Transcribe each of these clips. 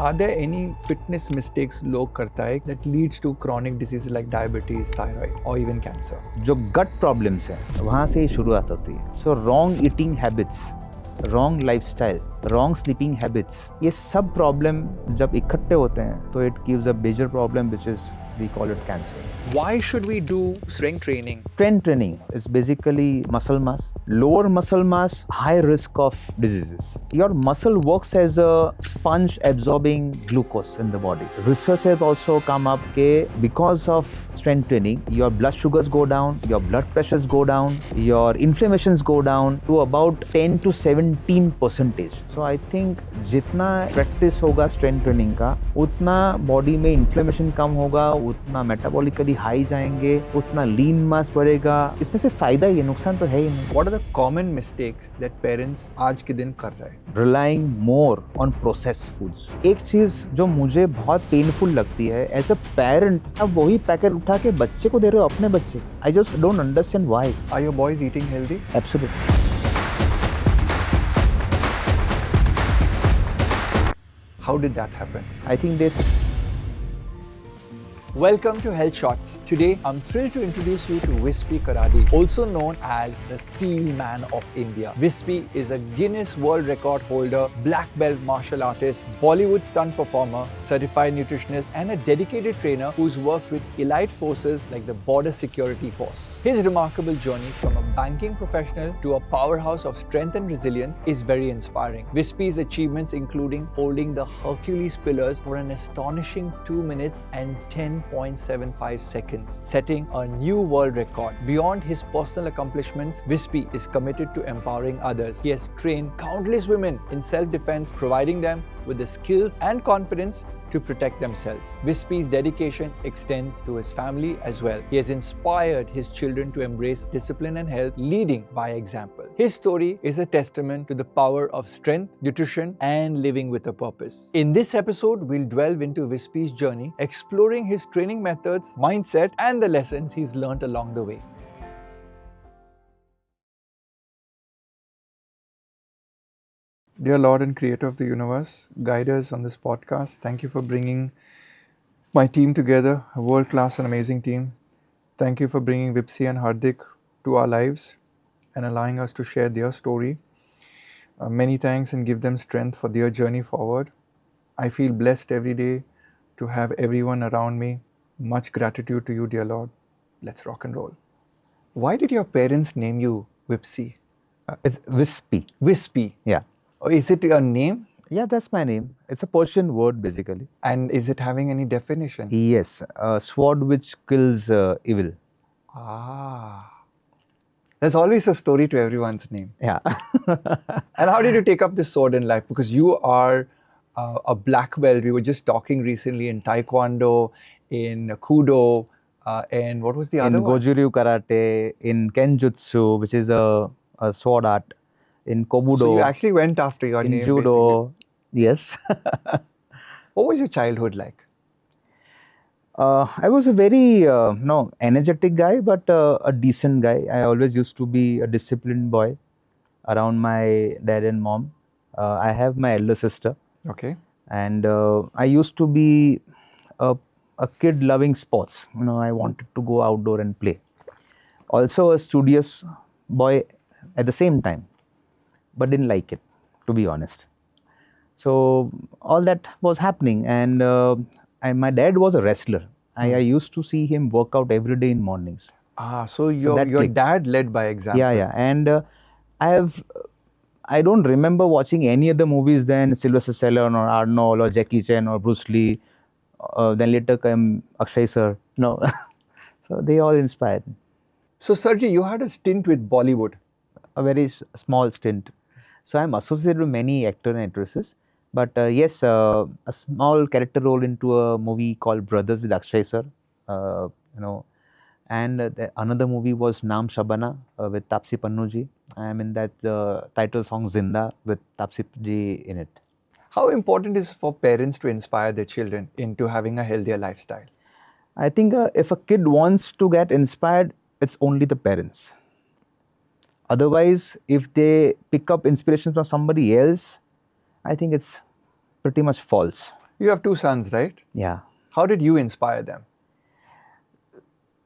Are there any fitness mistakes लोग करता है that leads to chronic diseases like diabetes, thyroid or even cancer? जो गट problems है वहाँ से ही शुरुआत होती है. So wrong eating habits, wrong lifestyle, wrong sleeping habits, ये सब प्रॉब्लम जब इकट्ठे होते हैं तो it gives a major problem which is we call it cancer. Why should we do strength training? Strength training is basically muscle mass. Lower muscle mass, high risk of diseases. Your muscle works as a sponge absorbing glucose in the body. Research has also come up that because of strength training, your blood sugars go down, your blood pressures go down, your inflammations go down to about 10 to 17%. So I think जितना practice होगा strength training का, उतना body में inflammation कम होगा, उतना metabolically high जाएंगे, उतना लीन मास बढ़ेगा. इसमें से फायदा ही है, नुकसान तो है ही नहीं. What are the common mistakes that parents आज के दिन कर रहे हैं? Relying more on processed foods. एक चीज जो मुझे बहुत पेनफुल लगती है एज अ पेरेंट, अब वही पैकेट उठा के बच्चे को दे रहे हो, अपने बच्चे. I just don't understand why. Are your boys eating healthy? Absolutely. How did that happen? I think this. Welcome to Health Shots. Today, I'm thrilled to introduce you to Wispy Karadi, also known as the Steel Man of India. Wispy is a Guinness World Record holder, black belt martial artist, Bollywood stunt performer, certified nutritionist, and a dedicated trainer who's worked with elite forces like the Border Security Force. His remarkable journey from a banking professional to a powerhouse of strength and resilience is very inspiring. Wispy's achievements including holding the Hercules pillars for an astonishing 2 minutes and 10.75 seconds, setting a new world record. Beyond his personal accomplishments, Wispy is committed to empowering others. He has trained countless women in self-defense, providing them with the skills and confidence to protect themselves. Wispy's dedication extends to his family as well. He has inspired his children to embrace discipline and health, leading by example. His story is a testament to the power of strength, nutrition, and living with a purpose. In this episode, we'll delve into Wispy's journey, exploring his training methods, mindset, and the lessons he's learned along the way. Dear Lord and Creator of the universe, guide us on this podcast. Thank you for bringing my team together, a world-class and amazing team. Thank you for bringing Vipsy and Hardik to our lives and allowing us to share their story. Many thanks and give them strength for their journey forward. I feel blessed every day to have everyone around me. Much gratitude to you, dear Lord. Let's rock and roll. Why did your parents name you Vipsy? It's Wispy. Wispy. Yeah. Or is it your name? Yeah, that's my name. It's a Persian word basically. And is it having any definition? Yes, a sword which kills evil. Ah. There's always a story to everyone's name. Yeah. And how did you take up this sword in life? Because you are a black belt. We were just talking recently in Taekwondo, in Kudo, and what was the other In one? Goju-ryu karate, in Kenjutsu, which is a sword art, in Kobudo, So you actually went after your in name. judo. Yes. Basically. What was your childhood like? I was a very energetic guy, but a decent guy. I always used to be a disciplined boy around my dad and mom. I have my elder sister, Okay. and I used to be a kid loving sports. I wanted to go outdoor and play. Also a studious boy at the same time, but didn't like it, to be honest. So all that was happening, and my dad was a wrestler. I used to see him work out every day in mornings. So your clicked. dad led by example. Yeah. And I don't remember watching any other movies than Sylvester Stallone or Arnold or Jackie Chan or Bruce Lee. Then later came Akshay sir. So they all inspired me. So Sarji, you had a stint with Bollywood. A very small stint. So I'm associated with many actors and actresses. But yes, a small character role into a movie called Brothers with Akshay sir. And another movie was Naam Shabana with Taapsee Pannu ji. I am in that title song Zinda with Taapsee ji in it. How important is for parents to inspire their children into having a healthier lifestyle? I think if a kid wants to get inspired, it's only the parents. Otherwise, if they pick up inspiration from somebody else, I think it's pretty much false. You have 2 sons, right? Yeah. How did you inspire them?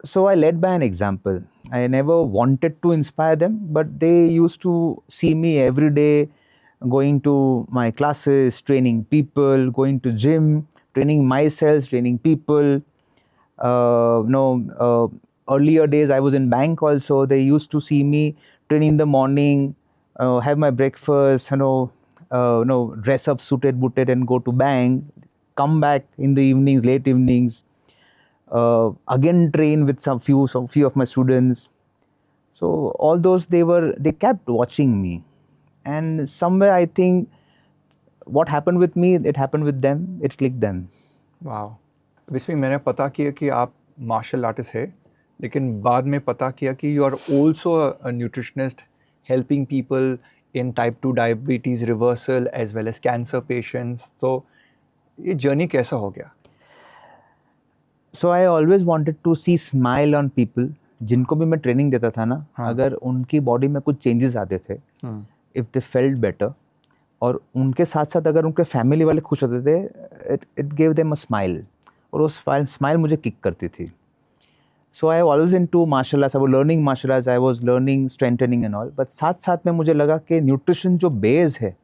So I led by an example. I never wanted to inspire them, but they used to see me every day going to my classes, training people, going to gym, training myself, training people. Earlier days I was in bank also. They used to see me train in the morning, have my breakfast, dress up suited, booted, and go to bank. Come back in the evenings, late evenings. Again train with some few of my students. So all those they kept watching me, and somewhere I think what happened with me, it happened with them. It clicked them. Wow! विस्मी मैंने पता किया कि आप martial artist है, लेकिन बाद में पता किया कि you are also a nutritionist helping people in type 2 diabetes reversal as well as cancer patients. तो ये जर्नी कैसा हो गया? So I always wanted to see smile on people. जिनको भी मैं ट्रेनिंग देता था ना, अगर उनकी बॉडी में कुछ चेंजेस आते थे, इफ दे फेल्ट बेटर, और उनके साथ साथ अगर उनके फैमिली वाले खुश होते थे, it gave them a smile, और वो स्माइल मुझे किक करती थी. So I always into martial arts. I was learning martial arts, I was learning strength training and all, but साथ साथ में मुझे लगा कि न्यूट्रिशन जो बेस है,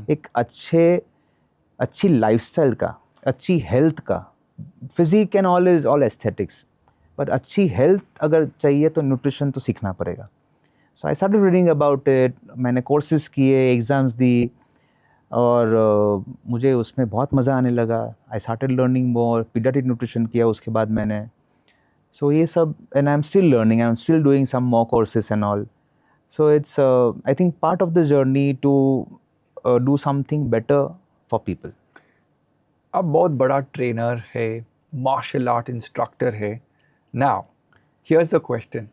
एक अच्छी लाइफस्टाइल का, अच्छी हेल्थ का, physique and all is all aesthetics, but अच्छी हेल्थ अगर चाहिए तो न्यूट्रिशन तो सीखना पड़ेगा. So I started reading about it. मैंने कोर्सेज किए, एग्ज़ाम्स दी, और मुझे उसमें बहुत मज़ा आने लगा. I started learning more. Paediatric nutrition किया उसके बाद मैंने. सो ये सब, and I am still learning, I am still doing some more courses and all. So it's I think part of the journey to do something better for people. आप बहुत बड़ा trainer है, मार्शल आर्ट इंस्ट्रक्टर है. Now here's the question,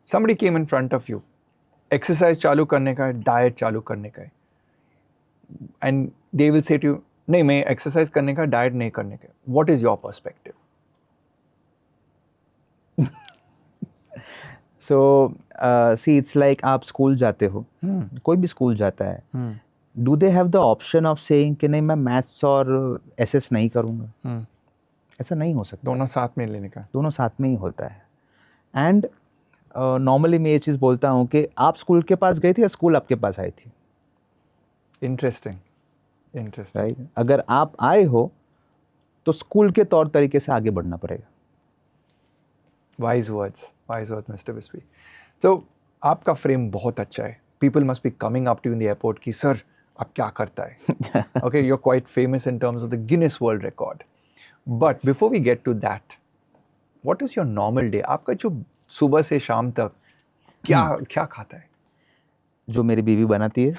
somebody came in front of you, exercise चालू करने का है, diet चालू करने का है, and they will say to you, नहीं मैं एक्सरसाइज करने का, डाइट नहीं करने का. What is your perspective? So see, it's like आप स्कूल जाते हो, कोई भी स्कूल जाता है, do they have the option of saying कि नहीं मैं मैथ्स और एसएस नहीं करूँगा? ऐसा नहीं हो सकता. दोनों साथ में लेने का. दोनों साथ में ही होता है. एंड नॉर्मली मैं ये चीज़ बोलता हूँ कि आप स्कूल के पास गए थे या स्कूल आपके पास आई थी? इंटरेस्टिंग. राइट. अगर आप आए हो तो स्कूल के तौर तरीके से आगे बढ़ना पड़ेगा. Wise words mister Vispy. तो आपका फ्रेम बहुत अच्छा है. People must be coming up to in the airport कि सर आप क्या करता है. Okay, you are quite famous in terms of the Guinness world record. But before we get to that, what is your normal day? आपका जो सुबह से शाम तक क्या खाता है? जो मेरी बीवी बनाती है.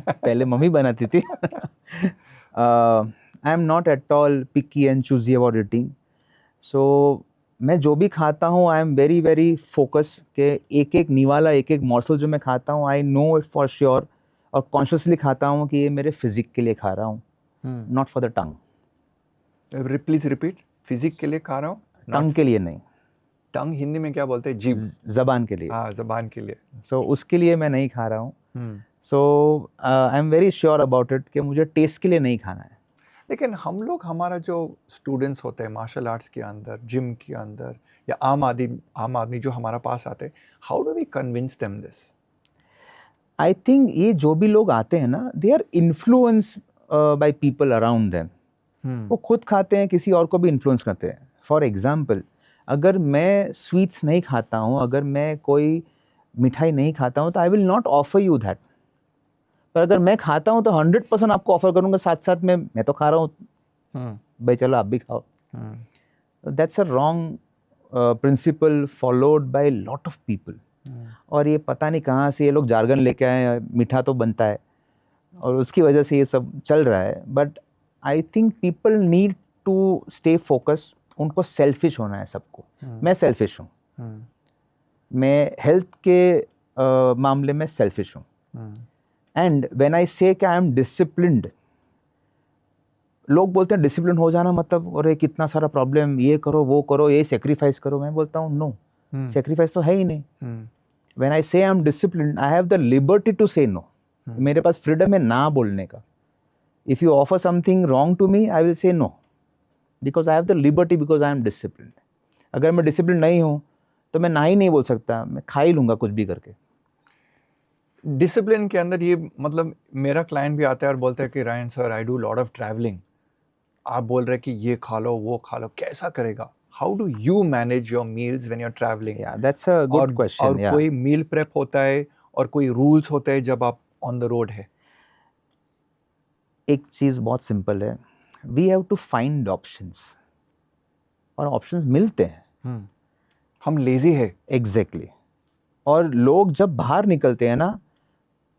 पहले मम्मी बनाती थी. I am not at all picky and choosy about eating. So मैं जो भी खाता हूँ, I am very very focus के एक एक निवाला, एक एक मॉर्सल जो मैं खाता हूँ, I know it for sure, और कॉन्शियसली खाता हूँ कि ये मेरे फिजिक के लिए खा रहा हूँ, not for the tongue. Please repeat. Physique के लिए खा रहा हूँ, टंग के लिए नहीं. टंग हिंदी में क्या बोलते हैं? जीभ. जबान के लिए. हाँ, जबान के लिए. सो उसके लिए मैं नहीं खा रहा हूँ. So I am very sure about it कि मुझे टेस्ट के लिए नहीं खाना है. लेकिन हम लोग, हमारा जो स्टूडेंट्स होते हैं मार्शल आर्ट्स के अंदर, जिम के अंदर, या आम आदमी जो हमारा पास आते हैं, how do we convince them this? I think ये जो भी लोग आते हैं ना, they are influence by people around them. वो खुद खाते हैं, किसी और को भी इन्फ्लुएंस करते हैं. फॉर एग्जाम्पल, अगर मैं स्वीट्स नहीं खाता हूँ, अगर मैं कोई मिठाई नहीं खाता हूँ, तो I will not offer you that. पर अगर मैं खाता हूँ तो 100% आपको ऑफर करूँगा. साथ साथ में मैं तो खा रहा हूँ, भाई चलो आप भी खाओ. That's a wrong principle followed by lot of people. और ये पता नहीं कहाँ से ये लोग जार्गन लेके आए, मीठा तो बनता है, और उसकी वजह से ये सब चल रहा है. But I think people need to stay focus. उनको सेल्फिश होना है सबको. मैं सेल्फिश हूँ. मैं हेल्थ के मामले में सेल्फिश हूँ. एंड व्हेन आई से कि आई एम डिसिप्लिन्ड, लोग बोलते हैं डिसिप्लिन हो जाना मतलब अरे कितना सारा प्रॉब्लम, ये करो वो करो, ये सेक्रीफाइस करो. मैं बोलता हूँ नो, सेक्रीफाइस तो है ही नहीं. When I say I am disciplined, I have the liberty to say no. मेरे पास फ्रीडम है ना बोलने का. If you offer something wrong to me, I will say no, because I have the liberty, because I am disciplined. अगर मैं disciplined नहीं हूँ तो मैं ना ही नहीं बोल सकता, मैं खा ही लूँगा कुछ भी करके. डिसिप्लिन के अंदर ये मतलब मेरा क्लाइंट भी आता है और बोलता है कि Ryan sir I do lot of travelling, आप बोल रहे हैं कि ये खा लो वो खा लो, कैसा करेगा? How do you manage your meals when you are travelling? Yeah, that's a good question. और Yeah. कोई मील प्रेप होता है और कोई रूल्स होते हैं जब आप ऑन द रोड है? एक चीज़ बहुत सिंपल है, we have to find options, और ऑप्शंस मिलते हैं. हम लेजी है. एग्जैक्टली. और लोग जब बाहर निकलते हैं ना,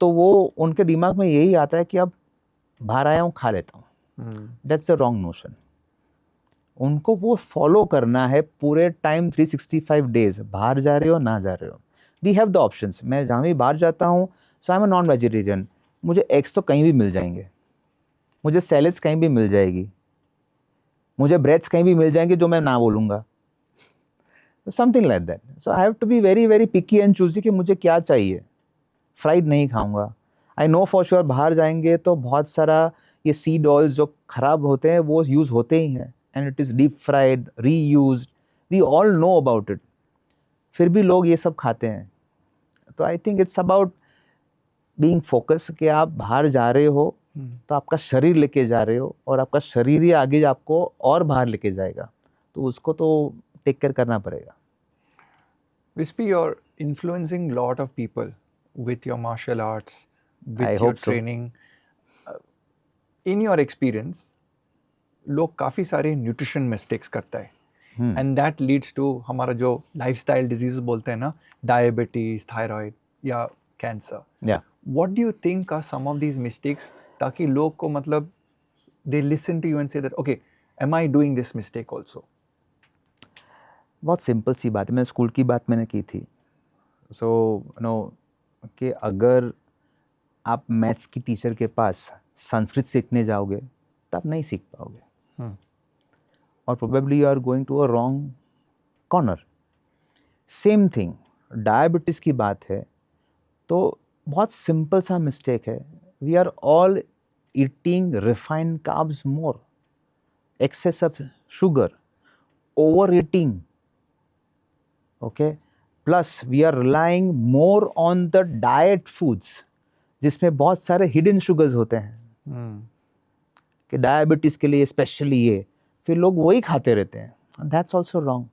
तो वो उनके दिमाग में यही आता है कि अब बाहर आया हूँ, खा लेता हूँ. That's a wrong notion. उनको वो फॉलो करना है पूरे टाइम 365 डेज, बाहर जा रहे हो ना जा रहे हो. We have the options. मैं जहाँ भी बाहर जाता हूँ, so I am a non vegetarian, मुझे एग्स तो कहीं भी मिल जाएंगे, मुझे सैलेड्स कहीं भी मिल जाएगी, मुझे ब्रेड्स कहीं भी मिल जाएंगे जो मैं ना बोलूँगा. Something like that. So I have to be very very picky and choosy कि मुझे क्या चाहिए. फ्राइड नहीं खाऊंगा. आई नो फॉर श्योर बाहर जाएंगे तो बहुत सारा ये सीड ऑयल्स जो ख़राब होते हैं वो यूज़ होते ही हैं, and it is deep fried, reused, we all know about it. फिर भी लोग ये सब खाते हैं. तो I think it's about being focus कि आप बाहर जा रहे हो तो आपका शरीर लेके जा रहे हो, और आपका शरीर ही आगे आपको और बाहर लेके जाएगा, तो उसको तो टेक केयर करना पड़ेगा. Wispy, you're influencing lot of people with your martial arts, with I your hope so. training. In your experience, लोग काफ़ी सारे न्यूट्रिशन मिस्टेक्स करता है, एंड दैट लीड्स टू हमारा जो लाइफस्टाइल डिजीज बोलते हैं ना, डायबिटीज, थायराइड या कैंसर. या what do you think are some of these mistakes, ताकि लोग को मतलब they listen to you and say that okay, am I doing this mistake also? बहुत सिंपल सी बात है. मैं स्कूल की बात मैंने की थी. सो नो कि अगर आप मैथ्स की टीचर के पास संस्कृत सीखने जाओगे तो आप नहीं सीख पाओगे, और probably you are going to a wrong corner. Same thing diabetes की बात है तो बहुत सिंपल सा मिस्टेक है. We are all eating refined carbs more, excess of sugar, over eating. Okay, plus we are relying more on the diet foods जिसमें बहुत सारे हिडन शुगर्स होते हैं कि डायबिटीज़ के लिए स्पेशली ये, फिर लोग वही खाते रहते हैं. That's also wrong.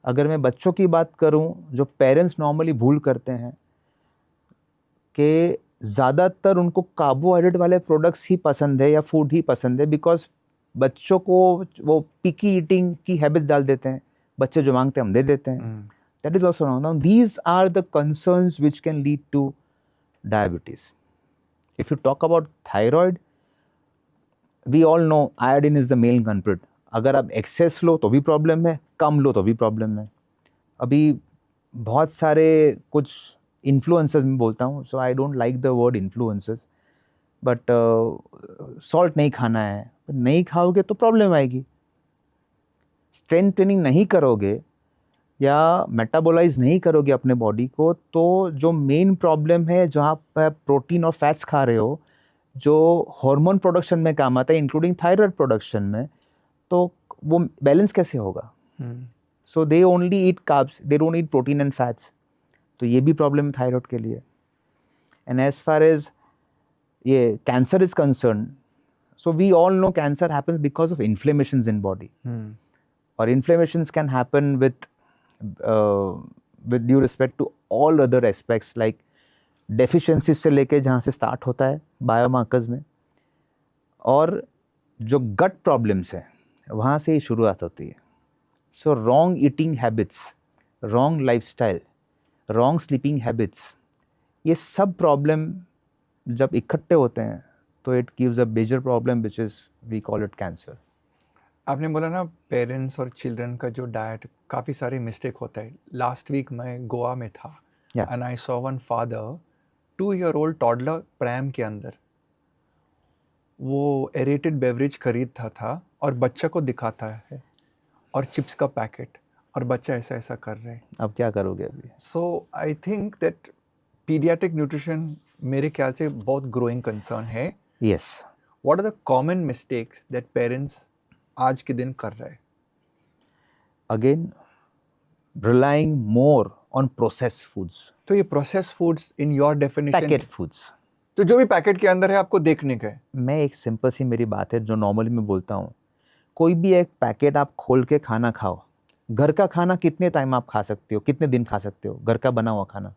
अगर मैं बच्चों की बात करूं, जो पेरेंट्स नॉर्मली भूल करते हैं कि ज़्यादातर उनको कार्बोहाइड्रेट वाले प्रोडक्ट्स ही पसंद है या फूड ही पसंद है, बिकॉज बच्चों को वो पिकी ईटिंग की हैबिट्स डाल देते हैं. बच्चे जो मांगते हैं हम दे देते हैं. That is also wrong. Now these are the concerns which can lead to diabetes. If you talk about thyroid, we all know iodine is the main culprit. अगर आप एक्सेस लो तो भी प्रॉब्लम है, कम लो तो भी प्रॉब्लम है. अभी बहुत सारे कुछ इन्फ्लुएंसर्स में बोलता हूँ, so I don't like the word influencers, but salt नहीं खाना है. नहीं खाओगे तो प्रॉब्लम आएगी. स्ट्रेंथ ट्रेनिंग नहीं करोगे या मेटाबोलाइज नहीं करोगे अपने बॉडी को, तो जो मेन प्रॉब्लम है, जहाँ पर प्रोटीन और फैट्स खा रहे हो, जो हार्मोन प्रोडक्शन में काम आता है, इंक्लूडिंग थायराइड प्रोडक्शन में, तो वो बैलेंस कैसे होगा? So they only eat carbs, they don't eat protein and fats. तो ये भी प्रॉब्लम है थायराइड के लिए. एंड एज फार एज ये cancer is concern, so we all know cancer happens because of inflammations in body. और inflammations can happen with due respect to all other aspects like deficiencies से लेके जहाँ से start होता है biomarkers में, और जो गट प्रॉब्लम्स हैं वहाँ से ही शुरुआत होती है. So wrong eating habits, wrong lifestyle, wrong sleeping habits, ये सब प्रॉब्लम जब इकट्ठे होते हैं तो it gives a major problem which is we call it cancer. आपने बोला ना पेरेंट्स और चिल्ड्रन का जो डाइट काफ़ी सारे मिस्टेक होता है. लास्ट वीक मैं गोवा में था and I saw one father 2-year-old toddler pram के अंदर वो एरेटेड बेवरेज खरीदता था और बच्चा को दिखाता है, और चिप्स का पैकेट, और बच्चा ऐसा ऐसा कर रहा है. अब क्या करोगे अभी? So I think that paediatric nutrition मेरे ख्याल से बहुत ग्रोइंग कंसर्न है. Yes. What are the common mistakes that parents आज के दिन कर रहे हैं? Again, relying more on processed foods, तो ये process foods in your definition, packet foods. तो जो भी पैकेट के अंदर है आपको देखने का है. मैं एक सिंपल सी मेरी बात है जो नॉर्मली मैं बोलता हूँ, कोई भी एक पैकेट आप खोल के खाना खाओ. घर का खाना कितने टाइम आप खा सकते हो, कितने दिन खा सकते हो? घर का बना हुआ खाना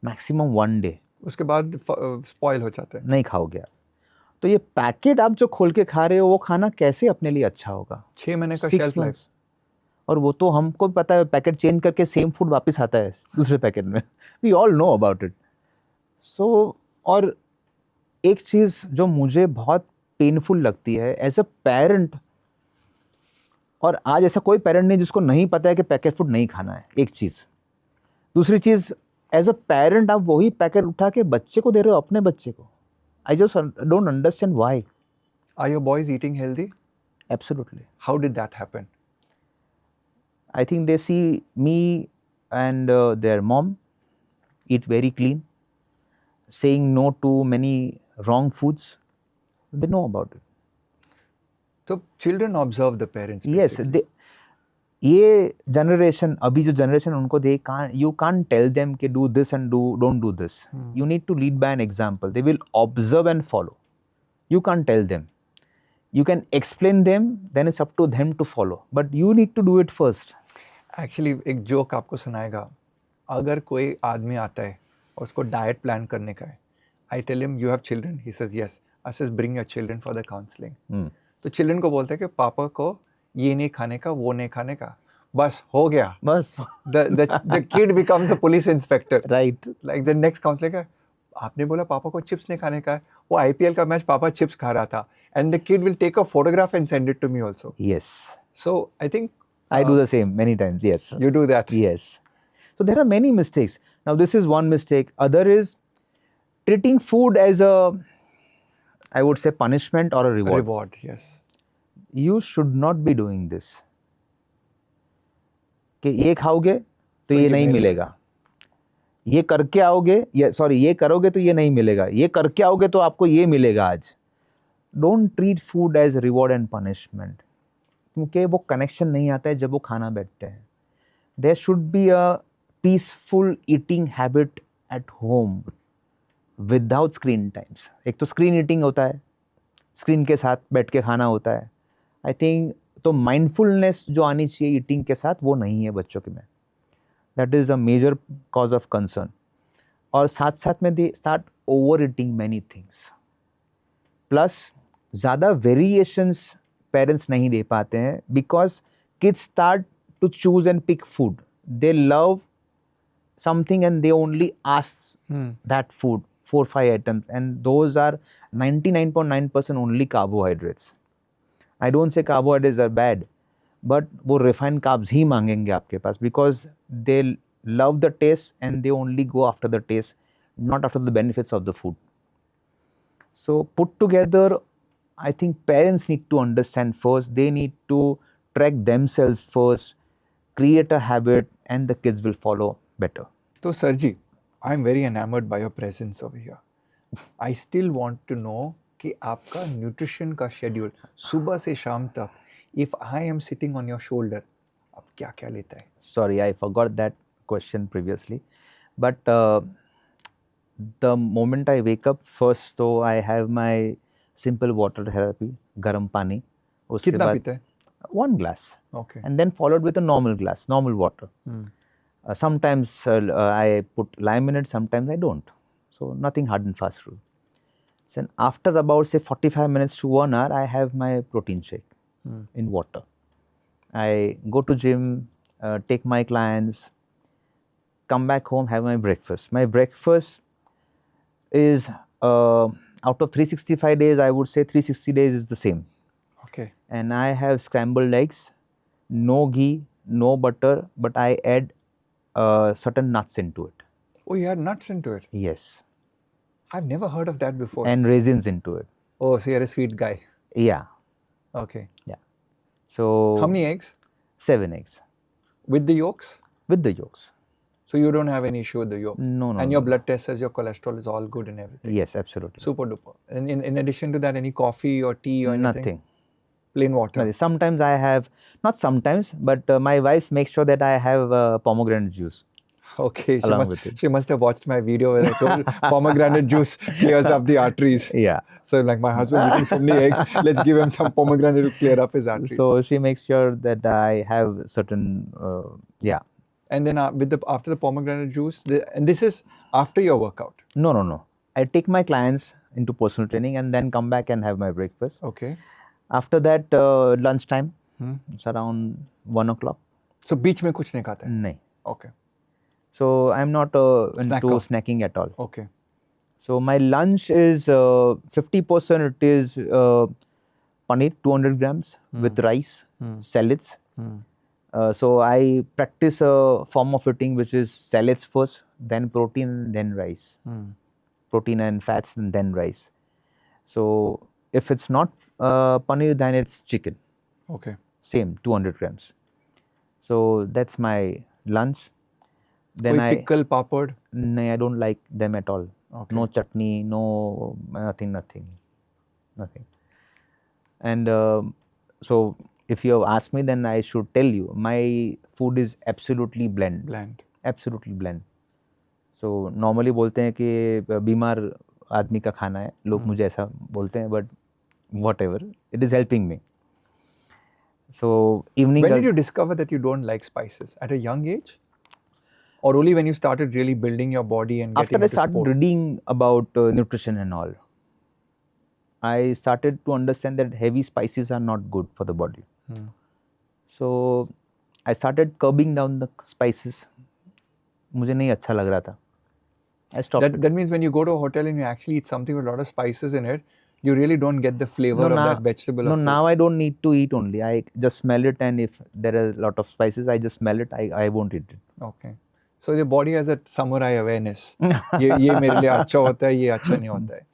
मैक्सिमम 1 डे, उसके बाद स्पॉइल हो जाता है. नहीं खाओगे आप. तो ये पैकेट आप जो खोल के खा रहे हो वो खाना कैसे अपने लिए अच्छा होगा? 6 महीने का 6 शेल्फ लाइफ. months. और वो तो हमको भी पता है, पैकेट चेंज करके सेम फूड वापस आता है दूसरे पैकेट में. We all know about it. So और एक चीज़ जो मुझे बहुत पेनफुल लगती है एज अ पेरेंट, और आज ऐसा कोई पेरेंट नहीं जिसको नहीं पता है कि पैकेट फूड नहीं खाना है, एक चीज़. दूसरी चीज़, एज अ पेरेंट आप वही पैकेट उठा के बच्चे को दे रहे हो, अपने बच्चे को. I just don't understand why. Are your boys eating healthy? Absolutely. How did that happen? I think they see me and their mom eat very clean, saying no to many wrong foods. They know about it. So children observe the parents. Yes, basically. ये generation, अभी जो generation उनको दे you can't tell them कि do this and don't do this. You need to lead by an example. They will observe and follow. You can't tell them. You can explain them, then it's up to them to follow. But you need to do it first. Actually एक joke आपको सुनाएगा. अगर कोई आदमी आता है और उसको डाइट प्लान करने का है, I tell him you have children. He says yes. I says bring your children for the counseling. तो चिल्ड्रन को बोलते हैं कि पापा को ये नहीं खाने का, वो नहीं खाने का, बस हो गया. बस. The kid becomes a police inspector. Right. Like the next counselor का, आपने बोला पापा को चिप्स नहीं खाने का है, वो IPL का मैच पापा चिप्स खा रहा था, and the kid will take a photograph and send it to me also. Yes. So I think I do the same many times. Yes. you do that. Yes. So there are many mistakes. Now this is one mistake. Other is treating food as a, I would say, punishment or a reward. Reward, yes. You should not be doing this. कि ये खाओगे तो ये नहीं मिलेगा, ये करके आओगे, ये करोगे तो ये नहीं मिलेगा, ये करके आओगे तो आपको ये मिलेगा आज. Don't treat food as reward and punishment. क्योंकि वो कनेक्शन नहीं आता है जब वो खाना बैठते हैं. There should be a peaceful eating habit at home without screen times. एक तो स्क्रीन ईटिंग होता है, स्क्रीन के साथ बैठ के खाना होता है. आई थिंक तो माइंडफुलनेस जो आनी चाहिए ईटिंग के साथ वो नहीं है बच्चों के में. That is a major cause of concern. और साथ साथ में they start over eating many things. Plus ज़्यादा वेरिएशंस पेरेंट्स नहीं दे पाते हैं because kids start to choose and pick food. They love something and they only ask that food 4-5 items, and those are 99.9% only carbohydrates. I don't say carbohydrates are bad, but वो refined carbs ही मांगेंगे आपके पास because they love the taste and they only go after the taste, not after the benefits of the food. So put together, I think parents need to understand first, they need to track themselves first, create a habit, and the kids will follow better. So Sarji, I'm very enamored by your presence over here. I still want to know कि आपका nutrition का schedule सुबह से शाम तक, if I am sitting on your shoulder, आप क्या क्या लेता है? Sorry, I forgot that question previously. But the moment I wake up, first so I have my simple water therapy, garam pani. उसके कितना बाद पीते हैं? 1 glass. Okay. And then followed with a normal glass, normal water. Sometimes I put lime in it, sometimes I don't. So nothing hard and fast rule. So after about say 45 minutes to 1 hour, I have my protein shake in water. I go to gym, take my clients, come back home, have my breakfast. My breakfast is out of 365 days, I would say 360 days is the same. Okay. And I have scrambled eggs, no ghee, no butter, but I add certain nuts into it. Oh, you add nuts into it? Yes. I've never heard of that before. And raisins into it. Oh, so you're a sweet guy. Yeah. Okay. Yeah. So How many eggs? 7 eggs. With the yolks? With the yolks. So you don't have any issue with the yolks. No, no. And your no. blood test says your cholesterol is all good and everything. Yes, absolutely. Super duper. And in addition to that, any coffee or tea or anything? Nothing. Plain water. Nothing. Sometimes I have, not sometimes, but my wife makes sure that I have pomegranate juice. Okay, Along with it. she must have watched my video where I told pomegranate juice clears up the arteries. Yeah. So like my husband's eating so many eggs, let's give him some pomegranate to clear up his arteries. So she makes sure that I have certain, yeah. And then after the pomegranate juice, and this is after your workout. No, no, no. I take my clients into personal training and then come back and have my breakfast. Okay. After that, lunchtime, it's around 1 o'clock. So beach mein kuch nahi khata hai? No. Okay. So I'm not into Snacker. snacking at all. Okay. So my lunch is 50% it is paneer, 200 grams with rice, salads. So I practice a form of eating which is salads first, then protein, then rice. Protein and fats and then rice. So if it's not paneer, then it's chicken. Okay. Same, 200 grams. So that's my lunch. Then Koi pickle, papad? No, I don't like them at all. Okay. No chutney, no nothing. And so if you have asked me, then I should tell you, my food is absolutely bland. Absolutely bland. So normally बोलते हैं कि बीमार आदमी का खाना है, लोग मुझे ऐसा बोलते हैं, but whatever, it is helping me. So evening. When did you discover that you don't like spices? At a young age? Or only when you started really building your body and getting After I into started sport? reading about nutrition and all, I started to understand that heavy spices are not good for the body. So I started curbing down the spices. मुझे नहीं अच्छा लग रहा था. I stopped it. That means when you go to a hotel and you actually eat something with a lot of spices in it, you really don't get the flavor of that vegetable. No, or food. now I don't need to eat only. I just smell it, and if there are a lot of spices, I just smell it. I won't eat it. Okay. So your body has a samurai awareness. ये मेरे लिए अच्छा होता है, ये अच्छा नहीं होता है.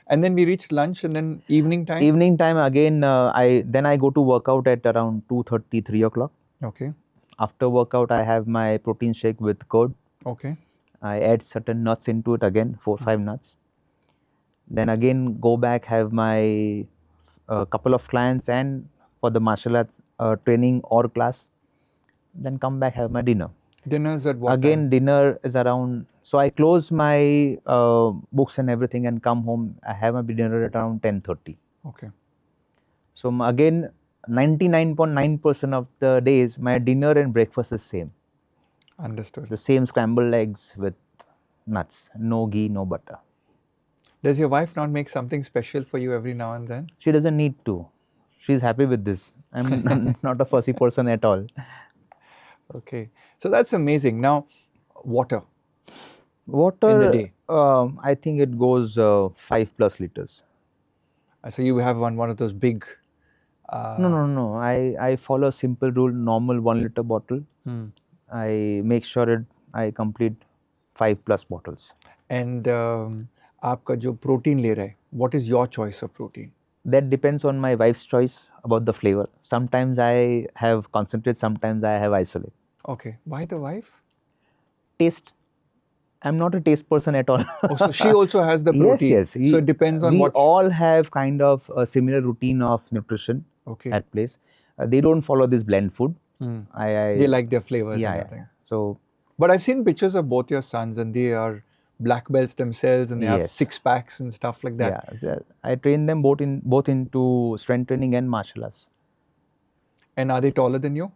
And then we reached lunch, and then evening time. Evening time again. I go to workout at around 2:30, 3 o'clock. Okay. After workout, I have my protein shake with curd. Okay. I add certain nuts into it again, 4-5 nuts. Then again go back, have my couple of clients and for the martial arts training or class. Then come back, have my dinner. Dinner's at what Again time? dinner is around, so I close my books and everything and come home. I have my dinner at around 10:30. Okay. So again 99.9% of the days my dinner and breakfast is same. Understood. The same scrambled eggs with nuts, no ghee, no butter. Does your wife not make something special for you every now and then? She doesn't need to. She's happy with this. I'm not a fussy person at all. Okay. So that's amazing. Now, water. Water, In the day? I think it goes 5+ liters. So you have one of those big. No. I follow a simple rule, normal 1 liter bottle. I make sure I complete 5+ bottles. And आपका जो protein ले रहा है, what is your choice of protein? That depends on my wife's choice about the flavor. Sometimes I have concentrate, sometimes I have isolate. Okay. Why the wife? Taste. I'm not a taste person at all. Oh, so she also has the protein. Yes. So it depends on we what. all have kind of a similar routine of nutrition at place. They don't follow this blend food. They like their flavors and everything. So, but I've seen pictures of both your sons and they are black belts themselves and they have 6-packs and stuff like that. Yeah, so I train them both into strength training and martial arts. And are they taller than you?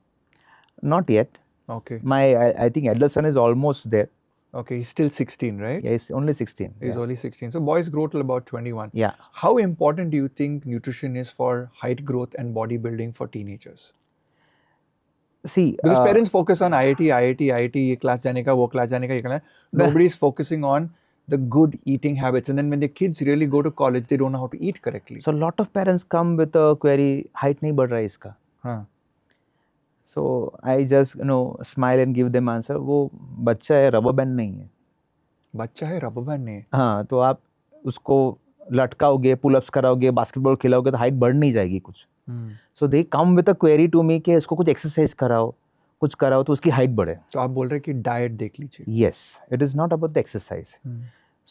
Not yet. Okay. I think elder son is almost there. Okay, he's still 16, right? Yeah, he's only 16. He's only 16. So boys grow till about 21. Yeah. How important do you think nutrition is for height growth and bodybuilding for teenagers? See, because parents focus on IIT, ये class जाने का, वो class जाने का, ये class. Nobody is focusing on the good eating habits. And then when the kids really go to college, they don't know how to eat correctly. So a lot of parents come with a query, height नहीं बढ़ रहा है इसका. So I just smile and give them answer. वो बच्चा है, rubber band नहीं है. बच्चा है, rubber band नहीं है. हाँ, तो आप उसको लटकाओगे, पुल-अप्स कराओगे, बास्केटबॉल खिलाओगे तो हाइट बढ़ नहीं जाएगी कुछ. So they come with a query to me कि इसको कुछ एक्सरसाइज कराओ, कुछ करा हो तो उसकी हाइट बढ़े. तो आप बोल रहे हैं कि डाइट देख लीजिए. Yes, it is not about the exercise.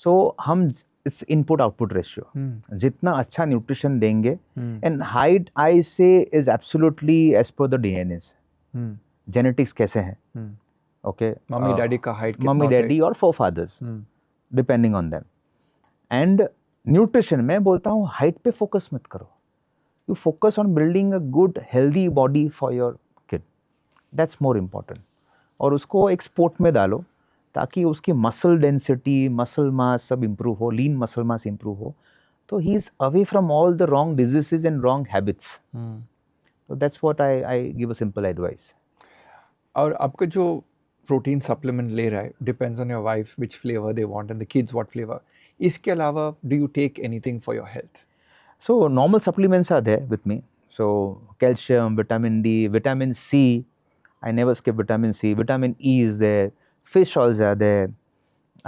So हम it's input output ratio. जितना अच्छा न्यूट्रिशन देंगे, and height I say is absolutely as per the DNAs. Genetics कैसे हैं? Okay. मम्मी डैडी का हाइट कितना मम्मी होता है? डैडी और forefathers, depending on them. And nutrition मैं बोलता हूँ हाइट पे फोकस मत करो. You focus on building a good healthy body for your kid. That's more important. और उसको एक स्पोर्ट में डालो ताकि उसकी मसल डेंसिटी, मसल मास सब इम्प्रूव हो, लीन मसल मास इम्प्रूव हो. तो he is away from all the wrong diseases and wrong habits. So that's what I give a simple advice. और आपका जो प्रोटीन सप्लीमेंट ले रहा है depends on your wife which flavour they want and the kids what flavour. इसके अलावा do you take anything for your health? So normal supplements are there with me. So calcium, vitamin D, vitamin C. I never skip vitamin C. Vitamin E is there. Fish oils are there.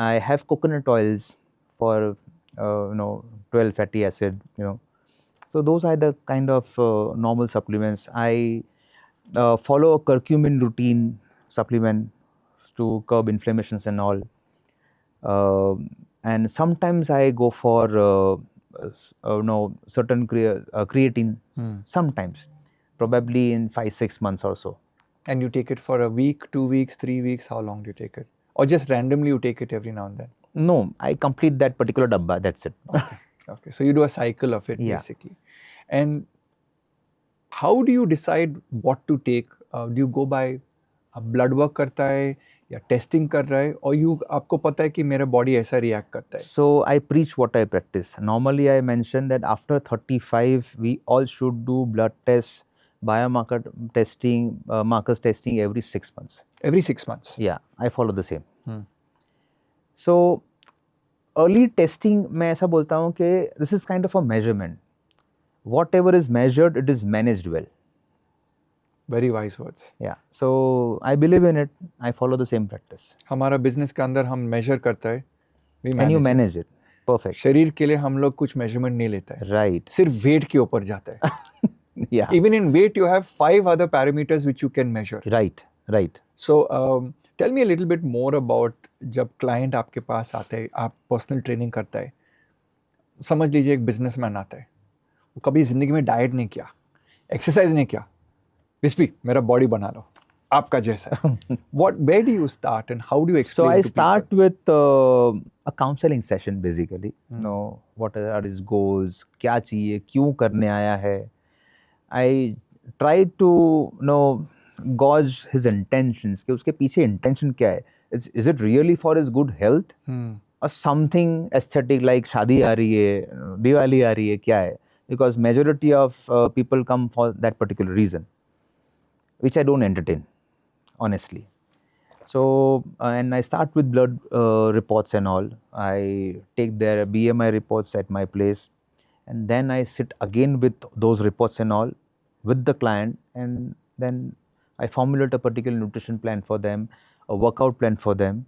I have coconut oils for 12 fatty acid. So those are the kind of normal supplements. I follow a curcumin routine supplement to curb inflammations and all. And sometimes I go for certain creatine. Sometimes, probably in 5-6 months or so. And you take it for a week, 2 weeks, 3 weeks? How long do you take it? Or just randomly you take it every now and then? No, I complete that particular dabba. That's it. Okay. So you do a cycle of it, Yeah. basically. And how do you decide what to take? Do you go by blood work करता है या testing कर रहा है, और you आपको पता है कि मेरा बॉडी ऐसा रिएक्ट करता है? So I preach what I practice. Normally I mention that after 35 we all should do blood tests, biomarker testing, markers testing every 6 months. Every 6 months? Yeah, I follow the same. So early testing मैं ऐसा बोलता हूँ कि this is kind of a measurement. Whatever is measured, it is managed well. Very wise words. Yeah, so I believe in it. I follow the same practice. हमारा business के अंदर हम major करता है, we And you manage it. manage it. Perfect. शरीर के लिए हम लोग कुछ मेजरमेंट नहीं लेता है, Right. सिर्फ वेट के ऊपर जाता है. Yeah. Even in weight you have 5 other parameters which you can measure. Right. Right. So tell me a little bit more about जब क्लाइंट आपके पास आता है, आप पर्सनल ट्रेनिंग करता है, समझ लीजिए एक बिजनेसमैन आता है, वो कभी ज़िंदगी में डाइट नहीं किया, एक्सरसाइज नहीं किया, विस्पी मेरा बॉडी बना लो आपका जैसा है. where do you start and how do you So explain I to start people? with a counseling session basically. What are his goals? क्या चाहिए? क्यों करने आया है? I try to gauge his intentions. कि उसके पीछे intention क्या है? Is it really for his good health? Or something aesthetic like शादी आ रही है, दिवाली आ रही है, क्या है? Because majority of people come for that particular reason, which I don't entertain, honestly. So, and I start with blood reports and all. I take their BMI reports at my place, and then I sit again with those reports and all with the client, and then I formulate a particular nutrition plan for them, a workout plan for them.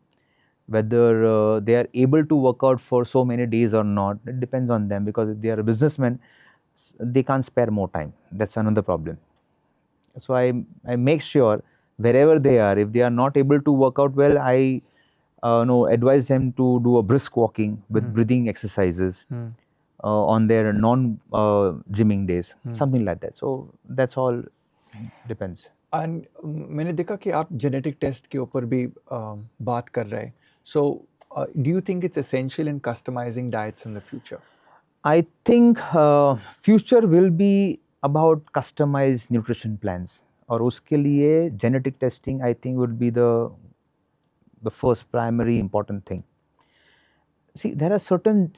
Whether they are able to work out for so many days or not, it depends on them, because if they are a businessman, they can't spare more time. That's another problem. So I make sure wherever they are, if they are not able to work out well, I advise them to do a brisk walking with breathing exercises on their non-gymming days, something like that. So that's all depends. And मैंने देखा कि आप genetic test के ऊपर भी बात कर रहे हैं. So do you think it's essential in customizing diets in the future? I think future will be about customized nutrition plans, और उसके लिए genetic testing I think would be the first primary important thing. See, there are certain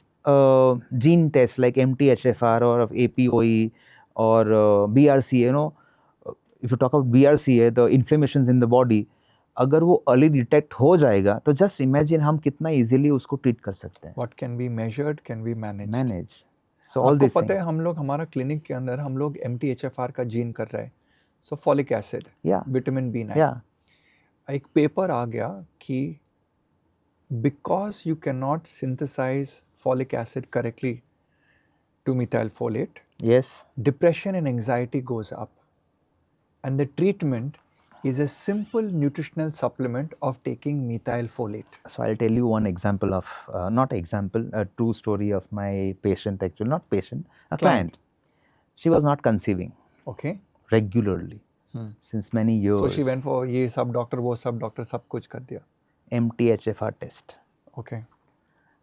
gene tests like MTHFR or of APOE or BRCA. If you talk about BRCA, the inflammations in the body, अगर वो early detect हो जाएगा तो just imagine हम कितना easily उसको treat कर सकते हैं. What can be measured can be managed. Manage. So all this. आपको पता है हम लोग हमारा क्लिनिक के अंदर हम लोग MTHFR का जीन कर रहे हैं. So folic acid, vitamin B9. एक पेपर आ गया कि because you can not synthesize folic acid correctly to methylfolate, Yes. depression and anxiety goes up, and the treatment is a simple nutritional supplement of taking methyl folate. So I'll tell you one example of, not example, a true story of my patient, actually, not patient, a client. She was not conceiving Okay. regularly since many years. So she went for ये सब doctor वो सब doctor सब कुछ कर दिया. MTHFR test. Okay.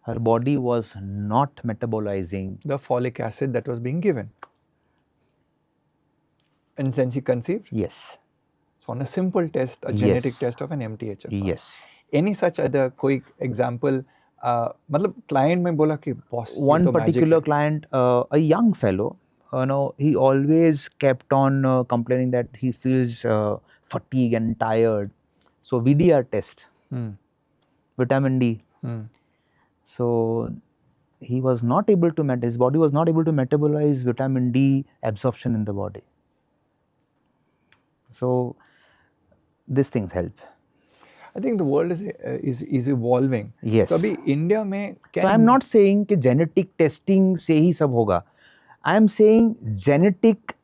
Her body was not metabolizing. The folic acid that was being given. And then she conceived? Yes. So on a simple test, a genetic Yes. test of an MTHFR. Yes. Any such other कोई example? मतलब client में बोला कि boss One ये तो magic particular है. client, a young fellow, he always kept on complaining that he feels fatigue and tired. So VDR test, vitamin D. So he was not able to his body was not able to metabolize vitamin D absorption in the body. So these things help. I think the world is evolving. Yes. तो अभी India में So I'm not saying कि genetic testing से ही सब होगा. I'm saying genetic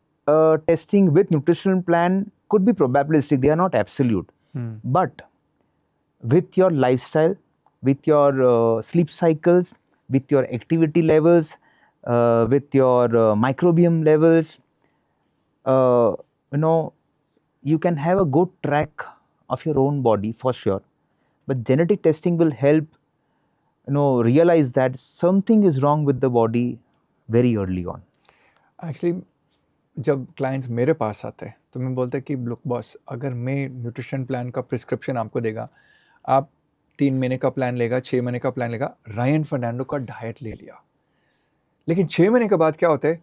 testing with nutritional plan could be probabilistic. They are not absolute. But with your lifestyle, with your sleep cycles, with your activity levels, with your microbiome levels, you can have a good track of your own body for sure. But genetic testing will help realize that something is wrong with the body very early on. Actually, जब clients मेरे पास आते हैं तो मैं बोलता कि look boss, अगर मैं न्यूट्रिशन प्लान का प्रिस्क्रिप्शन आपको देगा, आप 3 महीने का प्लान लेगा, 6 महीने का प्लान लेगा, रायन फर्नांडो का डाइट ले लिया, लेकिन 6 महीने के बाद क्या होता है,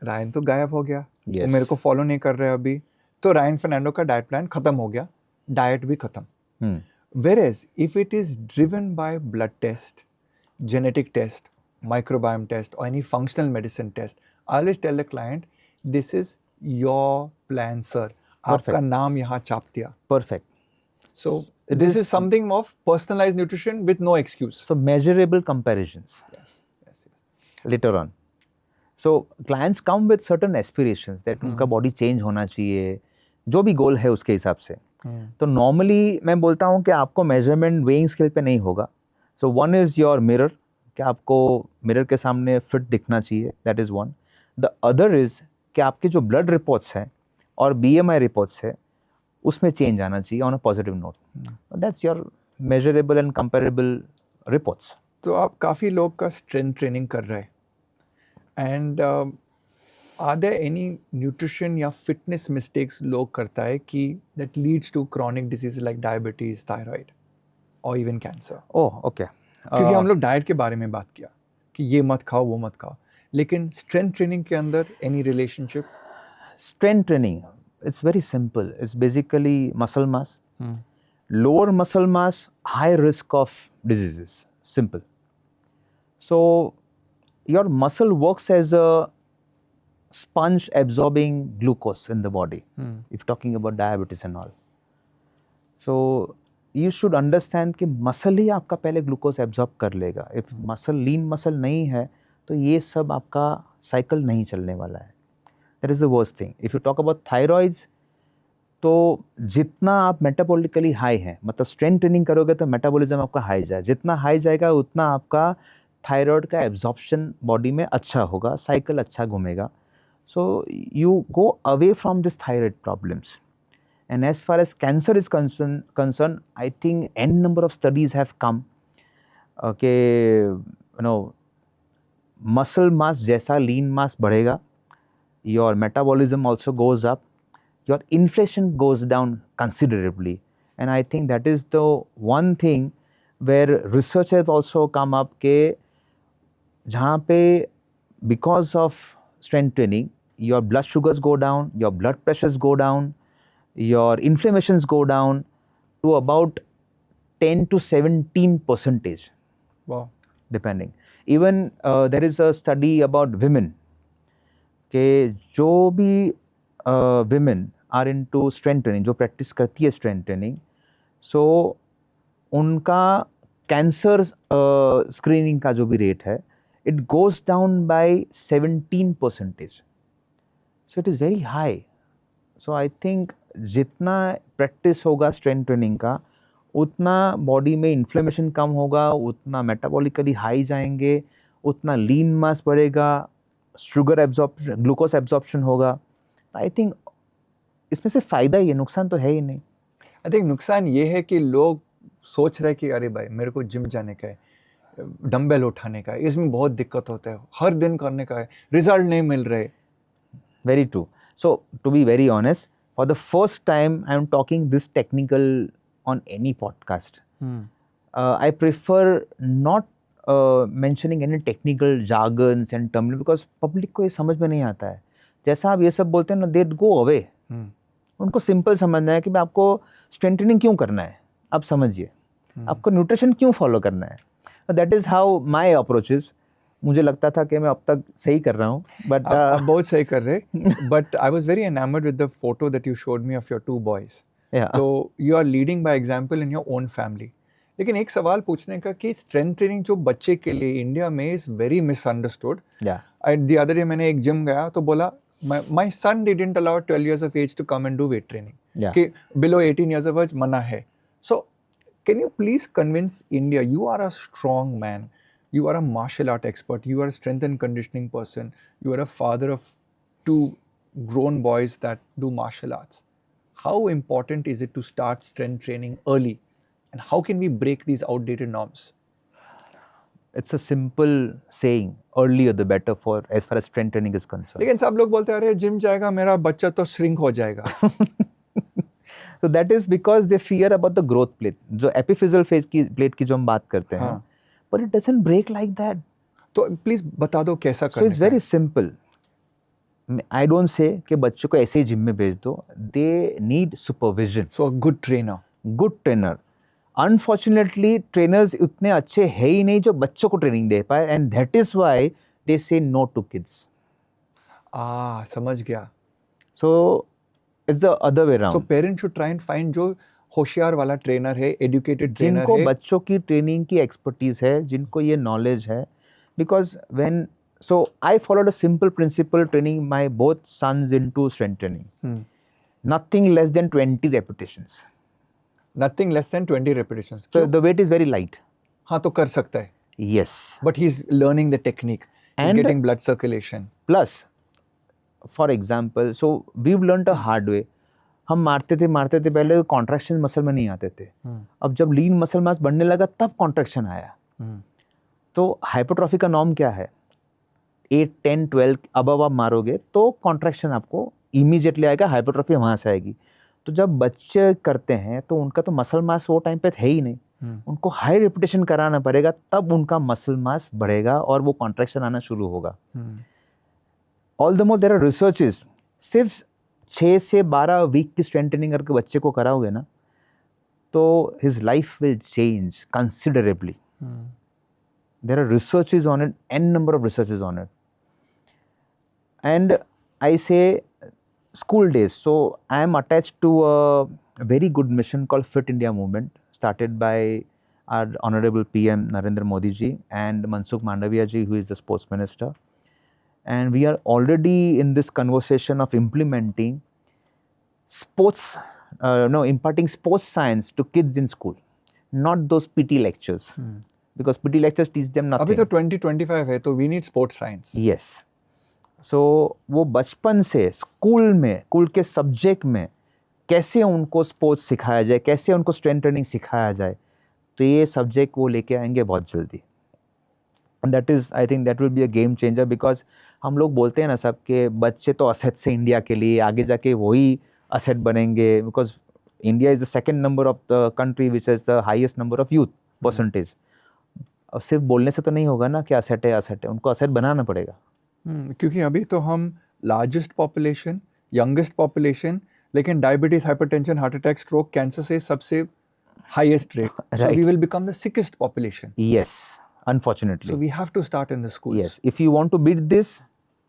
रायन तो गायब हो गया, Yes. वो मेरे को फॉलो नहीं कर रहे अभी, तो रायन फर्नांडो का डाइट प्लान खत्म हो गया, डाइट भी खत्म. Whereas if it is driven by blood test, genetic test, microbiome test, or any functional medicine test, I always tell the client, this is your plan, sir. आपका नाम यहाँ छाप दिया. Perfect. So this is something of personalized nutrition with no excuse. So measurable comparisons. Yes. Later on. So clients come with certain aspirations that उनका body change होना चाहिए, जो भी goal है उसके हिसाब से. तो normally मैं बोलता हूँ कि आपको measurement weighing scale पे नहीं होगा. So one is your mirror, कि आपको mirror के सामने fit दिखना चाहिए. That is one. The other is कि आपके जो blood reports हैं और BMI reports है, उसमें change आना चाहिए on a positive note. That's your measurable and comparable reports. तो आप काफ़ी लोग का strength training कर रहे हैं. And are there any nutrition या fitness mistakes लोग करता है कि that leads to chronic diseases like diabetes, thyroid, or even cancer? Oh, okay. क्योंकि हम लोग डाइट के बारे में बात किया कि ये मत खाओ वो मत खाओ, लेकिन स्ट्रेंथ ट्रेनिंग के अंदर any relationship? Strength training, it's very simple. It's basically muscle mass. Lower muscle mass, high risk of diseases. Simple. So your muscle works as a sponge absorbing glucose in the body, if talking about diabetes and all. So you should understand कि muscle ही आपका पहले glucose absorb कर लेगा. If muscle lean muscle नहीं है तो ये सब आपका साइकिल नहीं चलने वाला है. That is the worst thing. If you talk about thyroids, तो जितना आप मेटाबॉलिकली हाई हैं, मतलब स्ट्रेंथ ट्रेनिंग करोगे तो मेटाबॉलिज्म आपका हाई जाए, जितना हाई जाएगा उतना आपका थायराइड का एब्जॉर्प्शन बॉडी में अच्छा होगा, साइकिल अच्छा घूमेगा. So you go away from this thyroid problems. And as far as cancer is concerned, I think n number of studies have come. Okay, muscle mass जैसा lean mass बढ़ेगा, your metabolism also goes up, your inflation goes down considerably. And I think that is the one thing where research has also come up के जहाँ पे because of strength training, your blood sugars go down, your blood pressures go down, your inflammations go down to about 10 to 17%. Wow. Depending. Even there is a study about women कि जो भी women are into strength training, जो practice करती है strength training, so उनका cancer screening का जो भी rate है, it goes down by 17%. So it is very high. So I think जितना प्रैक्टिस होगा स्ट्रेंथ ट्रेनिंग का, उतना बॉडी में इन्फ्लेमेशन कम होगा, उतना मेटाबॉलिकली हाई जाएंगे, उतना लीन मास बढ़ेगा, शुगर एब्जॉर्प्शन, ग्लूकोज एब्जॉर्प्शन होगा. आई थिंक इसमें से फ़ायदा ही है, नुकसान तो है ही नहीं. आई थिंक नुकसान ये है कि लोग सोच रहे हैं कि अरे भाई मेरे को जिम जाने का है, डंबल उठाने का है, इसमें बहुत दिक्कत होता है, हर दिन करने का है, रिजल्ट नहीं मिल रहे. Very true. So, to be very honest, for the first time, I am talking this technical on any podcast. I prefer not mentioning any technical jargons and terms because public को ये समझ में नहीं आता है. जैसा आप ये सब बोलते हैं ना, they go away. उनको सिंपल समझना है कि मैं आपको स्ट्रेंथ ट्रेनिंग क्यों करना है, आप समझिए. आपको न्यूट्रिशन क्यों फॉलो करना है. That is how my approach is. मुझे लगता था कि मैं अब तक सही कर रहा हूँ, बट आप बहुत सही कर रहे. But I was very enamoured with the photo that you showed me of your 2 boys. तो you are leading by example in your own family. लेकिन एक सवाल पूछने का कि स्ट्रेंथ ट्रेनिंग जो बच्चे के लिए इंडिया में is very misunderstood. The other day मैंने एक जिम गया तो बोला my son didn't allow 12 years of age to come and do weight training. कि below 18 years of age मना है. So can you please convince India? You are a strong man. You are a martial art expert. You are a strength and conditioning person. You are a father of 2 grown boys that do martial arts. How important is it to start strength training early? And how can we break these outdated norms? It's a simple saying, earlier the better for as far as strength training is concerned. लेकिन सब लोग बोलते हैं अरे gym जाएगा मेरा बच्चा तो shrink हो जाएगा. So that is because they fear about the growth plate. जो epiphyseal phase की plate की जो हम बात करते हैं, but it doesn't break like that. तो प्लीज बता दो कैसा करने. So it's very simple. I don't say कि बच्चों को ऐसे ही जिम में भेज दो. They need supervision. So a good trainer. Good trainer. Unfortunately, trainers उतने अच्छे है ही नहीं जो बच्चों को ट्रेनिंग दे पाए, and that is why they say no to kids. समझ गया. So it's the other way around. So parents should try and find जो होशियार वाला ट्रेनर है, एजुकेटेड ट्रेनर है, जिनको बच्चों की ट्रेनिंग की एक्सपर्टीज है, जिनको ये नॉलेज है. Because when so I followed a simple principle training my both sons into strength training. Nothing less than 20 repetitions. Nothing less than 20 repetitions. So the weight is very light. हाँ तो कर सकता है. Yes. But he's learning the technique. He's And getting blood circulation. Plus, for example, so we've learned a hard way. हम मारते थे पहले contraction muscle में नहीं आते थे. अब जब लीन मसल मास बढ़ने लगा तब कॉन्ट्रैक्शन आया. तो हाइपरट्रॉफी का नॉर्म क्या है? 8, 10, 12 अब आप मारोगे तो कॉन्ट्रैक्शन आपको इमीडिएटली आएगा, हाइपरट्रॉफी वहाँ से आएगी. तो जब बच्चे करते हैं तो उनका तो मसल मास वो टाइम पे है ही नहीं. उनको हाई रिपीटेशन कराना पड़ेगा, तब उनका मसल मास बढ़ेगा और वो कॉन्ट्रैक्शन आना शुरू होगा. All the more there are researches. सिर्फ 6 से 12 वीक की स्ट्रेंथ ट्रेनिंग करके बच्चे को कराओगे ना तो his life will change considerably. There are researches on it, n number of researches on it. And I say school days. So I am attached to a very good mission called Fit India Movement, started by our Honorable PM Narendra Modi ji and Mansukh Mandaviya ji, who is the sports minister. And we are already in this conversation of implementing sports, imparting sports science to kids in school, not those PT lectures. Because PT lectures teach them nothing. अभी तो 2025 है तो we need sports science. Yes. So वो बचपन से school के subject में कैसे उनको स्पोर्ट्स सिखाया जाए, कैसे उनको स्ट्रेंथ ट्रेनिंग सिखाया जाए, तो ये सब्जेक्ट वो लेके आएंगे बहुत जल्दी. And that is, I think that will be a game changer because हम लोग बोलते हैं ना सब के बच्चे तो असेट से इंडिया के लिए आगे जाके वही असेट बनेंगे. Because India is the second number of the country which has the highest number of youth percentage. अब सिर्फ बोलने से तो नहीं होगा ना कि असेट है, उनको असेट बनाना पड़ेगा. क्योंकि अभी तो हम लार्जेस्ट पॉपुलेशन, यंगेस्ट पॉपुलेशन, लेकिन diabetes, hypertension, heart attack, stroke, cancer से सबसे highest rate. So we will become the sickest population. Yes, unfortunately. So we have to start in the schools. Yes, if you want to beat this,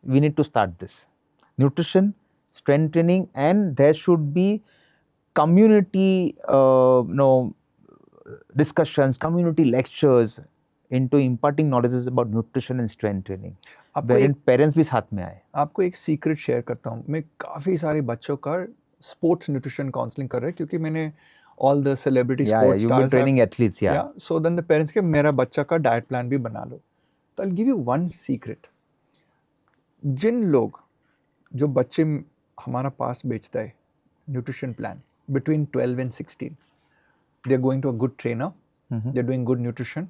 we need to start this. Nutrition, strength training, and there should be community, discussions, community lectures into imparting knowledges about nutrition and strength training. wherein parents भी साथ में आए. आपको एक secret share करता हूँ. मैं काफ़ी सारे बच्चों का sports nutrition counseling कर रहे हैं क्योंकि मैंने all the celebrity Yeah, sports you've been stars training athletes, yeah. yeah. So then the parents के मेरा बच्चा का diet plan भी बना लो. तो I'll give you one secret. जिन लोग जो बच्चे हमारा पास बेचता है nutrition plan between 12 and 16, they're going to a good trainer, they're doing good nutrition,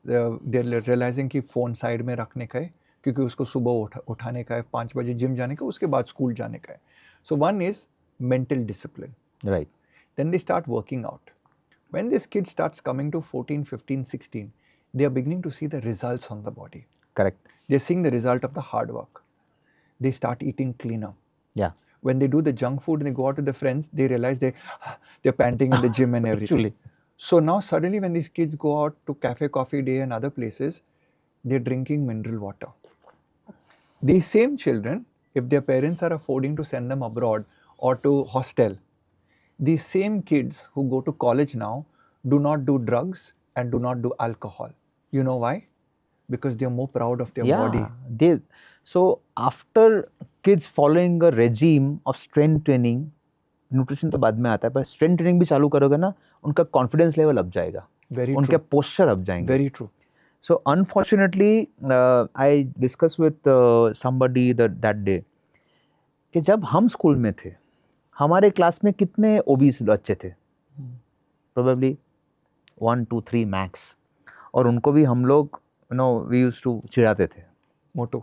they're realizing कि phone side में रखने का है क्योंकि उसको सुबह उठाने का है 5 बजे जिम जाने का उसके बाद स्कूल जाने का है. So one is mental discipline. Right. Then they start working out. When this kid starts coming to 14, 15, 16, they are beginning to see the results on the body. Correct. They're seeing the result of the hard work. They start eating cleaner. Yeah. When they do the junk food and they go out with their friends, they realize they're panting in the gym and everything. Actually. So now suddenly when these kids go out to Cafe Coffee Day and other places, they're drinking mineral water. These same children, if their parents are affording to send them abroad or to hostel, these same kids who go to college now do not do drugs and do not do alcohol. You know why? Because they are more proud of their body. So after kids following a regime of strength training, nutrition तो बाद में आता है, पर strength training भी चालू करोगे ना, उनका confidence level up जाएगा, Very उनके true. posture up जाएंगे. Very true. So unfortunately, I discussed with somebody that day कि जब हम स्कूल में थे, हमारे क्लास में कितने obese बच्चे थे? Probably 1, 2, 3 max. और उनको भी हम लोग, we used to चिढ़ाते थे. Moto.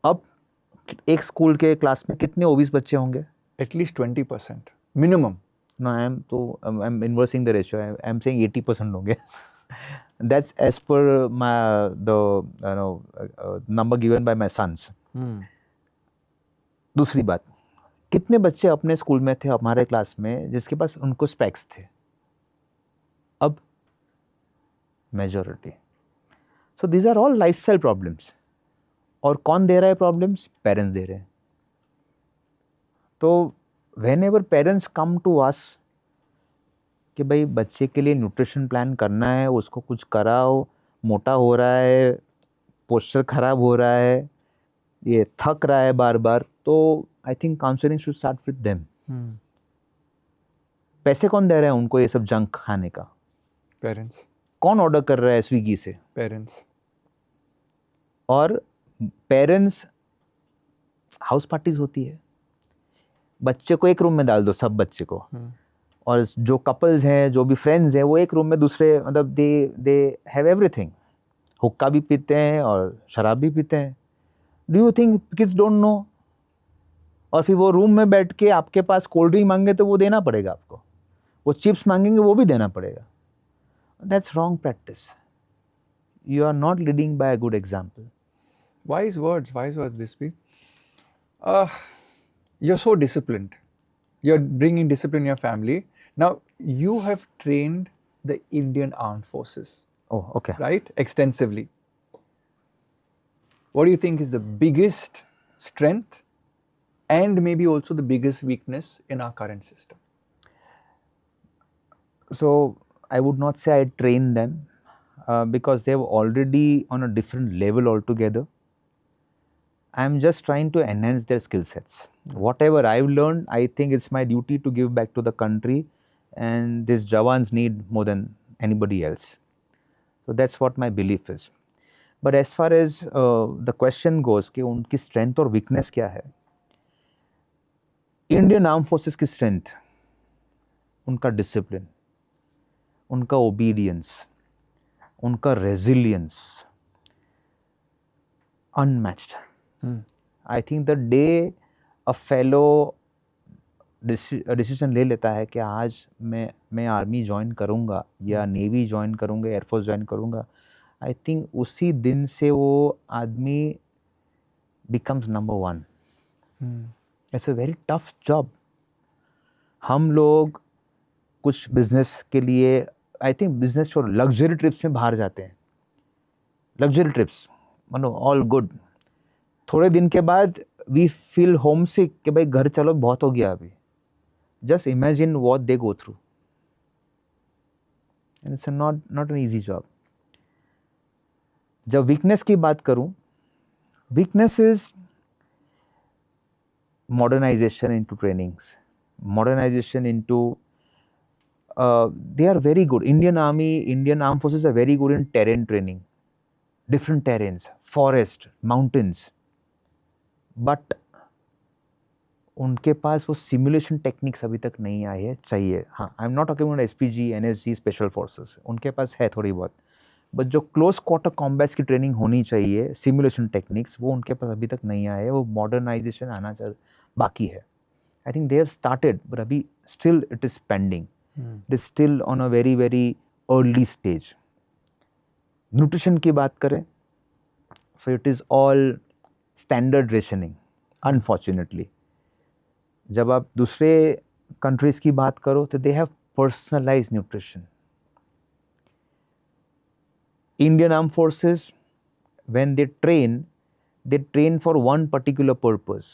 अब एक स्कूल के क्लास में कितने ओबीस बच्चे होंगे? At least 20% minimum. No, I'm inversing the ratio. I'm saying 80% होंगे. That's as per the number given by my sons. दूसरी बात, कितने बच्चे अपने स्कूल में थे हमारे क्लास में जिसके पास उनको स्पेक्स थे? अब majority. So these are all lifestyle problems. और कौन दे रहा है प्रॉब्लम्स? पेरेंट्स दे रहे हैं. तो whenever parents come to us कि भाई बच्चे के लिए न्यूट्रिशन प्लान करना है, उसको कुछ कराओ, मोटा हो रहा है, पोस्चर खराब हो रहा है, ये थक रहा है बार बार, तो I think counselling should start with them. पैसे कौन दे रहा है उनको ये सब जंक खाने का? पेरेंट्स. कौन ऑर्डर कर रहा है स्विगी से? पेरेंट्स. और पेरेंट्स, हाउस पार्टीज होती है, बच्चे को एक रूम में डाल दो, सब बच्चे को, और जो कपल्स हैं, जो भी फ्रेंड्स हैं, वो एक रूम में दूसरे, मतलब दे हैव एवरीथिंग. हुक्का भी पीते हैं और शराब भी पीते हैं. Do you think kids don't know? और फिर वो रूम में बैठ के आपके पास कोल्ड ड्रिंक मांगे तो वो देना पड़ेगा आपको, वो चिप्स मांगेंगे वो भी देना पड़ेगा. That's wrong practice. You are not leading by a good example. Wise words, Vispi. You're so disciplined. You're bringing discipline in your family. Now, you have trained the Indian Armed Forces. Oh, okay. Right? Extensively. What do you think is the biggest strength and maybe also the biggest weakness in our current system? So, I would not say I train them. Because they are already on a different level altogether. I am just trying to enhance their skill sets. Whatever I've learned, I think it's my duty to give back to the country, and these Jawans need more than anybody else. So that's what my belief is. But as far as the question goes कि उनकी strength और weakness क्या है? Indian Armed Forces की strength, उनका discipline, उनका obedience, उनका resilience unmatched. I think the day a fellow decision ले लेता है कि आज मैं आर्मी ज्वाइन करूँगा या नेवी ज्वाइन करूँगा, एयरफोर्स ज्वाइन करूँगा, आई थिंक उसी दिन से वो आदमी becomes number 1. It's a very tough job. हम लोग कुछ बिजनेस के लिए, आई थिंक बिजनेस छोड़, लग्जरी ट्रिप्स में बाहर जाते हैं. लग्जरी ट्रिप्स, मतलब ऑल गुड. थोड़े दिन के बाद वी फील होम सिक कि भाई घर चलो, बहुत हो गया अभी. Just imagine what they go through. And it's not an easy job. जब वीकनेस की बात करूं, weakness is modernization into trainings, modernization into they are very good. Indian armed forces are very good in terrain training, different terrains, forest, mountains, but उनके पास वो simulation techniques अभी तक नहीं आई है, चाहिए. हाँ, आई am not talking about SPG, NSG, special forces, उनके पास है थोड़ी बहुत, बट जो क्लोज क्वार्टर कॉम्बैट्स की ट्रेनिंग होनी चाहिए, सिमुलेशन टेक्निक्स, वो उनके पास अभी तक नहीं आए. वो मॉडर्नाइजेशन आना बाकी है. I think they have started, but अभी still it is pending. It is still on a very very early stage. Nutrition की बात करें, so it is all standard rationing, unfortunately. जब आप दूसरे कंट्रीज़ की बात करो तो they have personalise nutrition. Indian Armed Forces, when they train for one particular purpose.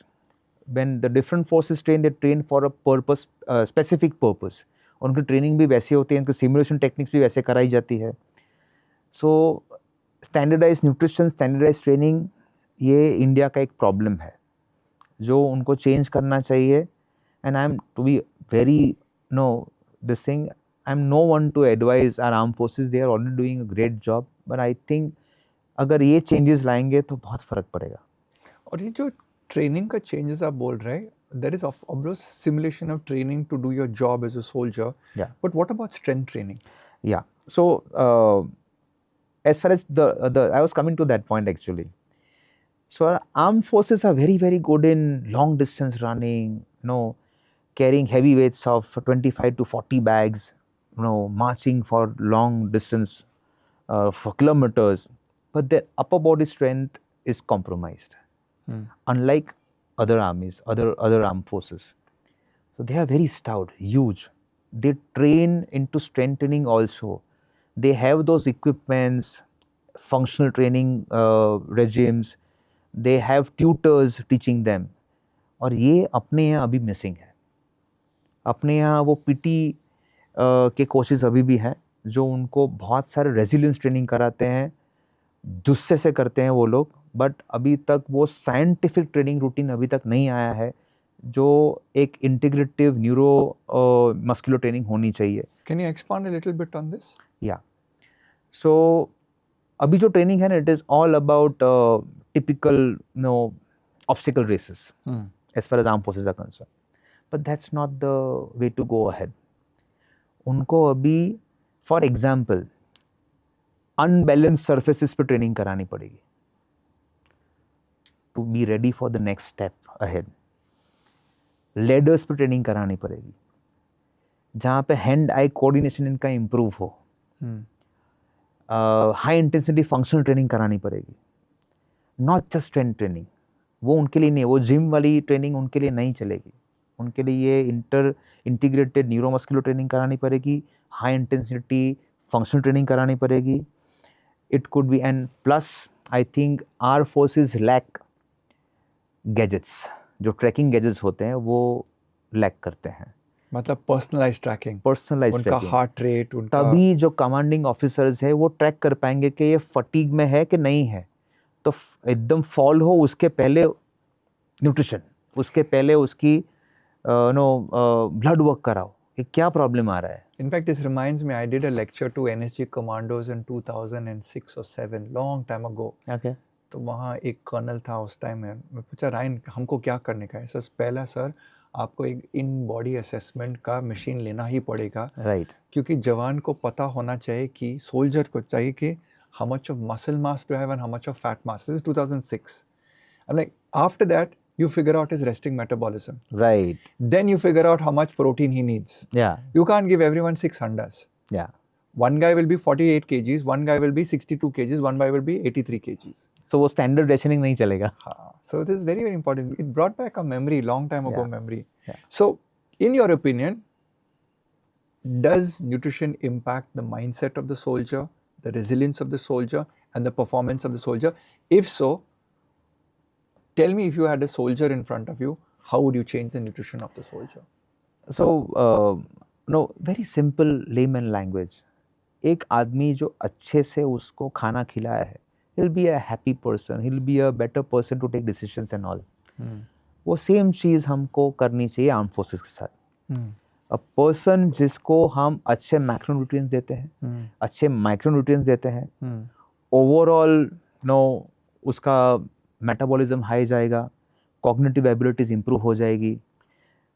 When the different forces train for a purpose, specific purpose. उनकी training भी वैसी होती है, उनकी सिमुलेशन टेक्निक्स भी वैसे कराई जाती है. So standardize nutrition, standardize training, ये इंडिया का एक प्रॉब्लम है जो उनको चेंज करना चाहिए. And I am to be very this thing, I'm no one to advise our armed forces. They are already doing a great job, but I think अगर ये changes लाएंगे तो बहुत फर्क पड़ेगा. और ये जो ट्रेनिंग का चेंजेस आप बोल रहे हैं, there is of course simulation of training to do your job as a soldier. Yeah. But what about strength training? Yeah. So as far as the I was coming to that point actually. So our armed forces are very very good in long distance running, carrying heavy weights of 25 to 40 bags. Marching for long distance for kilometers, but their upper body strength is compromised. Unlike other armies, other armed forces. So they are very stout, huge. They train into strengthening also. They have those equipments, functional training regimes. They have tutors teaching them. और ये अपने यहाँ अभी missing है. अपने यहाँ वो PT के कोचेस अभी भी हैं जो उनको बहुत सारे रेजिलियंस ट्रेनिंग कराते हैं, जुस्से से करते हैं वो लोग, बट अभी तक वो साइंटिफिक ट्रेनिंग रूटीन अभी तक नहीं आया है जो एक इंटीग्रेटिव न्यूरो मस्कुलर ट्रेनिंग होनी चाहिए. Can you expand a little bit on this? या सो अभी जो ट्रेनिंग है ना, it is all about typical obstacle races as far as armed forces are concern, but that's not the way to go ahead. उनको अभी for example unbalance surfaces पे training करानी पड़ेगी to be ready for the next step ahead. Ladders पे training करानी पड़ेगी जहाँ पे हैंड आई कोऑर्डिनेशन इनका इम्प्रूव हो. हाई इंटेंसिटी फंक्शनल ट्रेनिंग करानी पड़ेगी, नॉट जस्ट स्ट्रेंथ ट्रेनिंग. वो उनके लिए नहीं, वो जिम वाली ट्रेनिंग उनके लिए नहीं चलेगी. उनके लिए ये इंटीग्रेटेड न्यूरोमस्कुलर ट्रेनिंग करानी पड़ेगी, हाई इंटेंसिटी फंक्शनल ट्रेनिंग करानी पड़ेगी. It could be, and plus I think our forces lack gadgets. जो ट्रैकिंग गैजेट्स होते हैं वो लैक करते हैं. मतलब पर्सनलाइज ट्रैकिंग, उनका हार्ट रेट, उनका तभी जो कमांडिंग ऑफिसर्स है वो ट्रैक कर पाएंगे कि ये फटीग में है कि नहीं है. तो एकदम फॉल हो उसके पहले न्यूट्रिशन, उसके पहले उसकी ब्लड वर्क कराओ कि क्या प्रॉब्लम आ रहा है. In fact, this reminds me, I did a lecture to NSG commandos in 2006 or 7, long time ago. Okay. तो वहाँ एक कर्नल था उस टाइम में. मैं पूछा, रायन हमको क्या करने का है? सर पहला सर आपको एक इन बॉडी असेसमेंट का मशीन लेना ही पड़ेगा. राइट. क्योंकि जवान को पता होना चाहिए कि सोल्जर को चाहिए कि how much of muscle mass do I have and how much of fat mass. This is 2006. I'm like, after that you figure out his resting metabolism. Right. Then you figure out how much protein he needs. Yeah. You can't give everyone 6 andas. Yeah. One guy will be 48 kgs, one guy will be 62 kgs, one guy will be 83 kgs. So वो standard rationing नहीं चलेगा. So this is very very important. It brought back a memory, long time ago memory. Yeah. So in your opinion, does nutrition impact the mindset of the soldier, the resilience of the soldier, and the performance of the soldier? If so, tell me, if you had a soldier in front of you, how would you change the nutrition of the soldier? So, very simple layman language. एक आदमी जो अच्छे से उसको खाना खिलाया है, he'll be a happy person, he'll be a better person to take decisions and all. वो सेम चीज़ हमको करनी चाहिए आर्म फोर्सेस के साथ। अ पर्सन जिसको हम अच्छे मैक्रोन्यूट्रिएंट्स देते हैं, अच्छे माइक्रोन्यूट्रिएंट्स देते हैं, ओवरऑल नो उसका मेटाबॉलिज्म हाई जाएगा, कॉग्निटिव एबिलिटीज इंप्रूव हो जाएगी,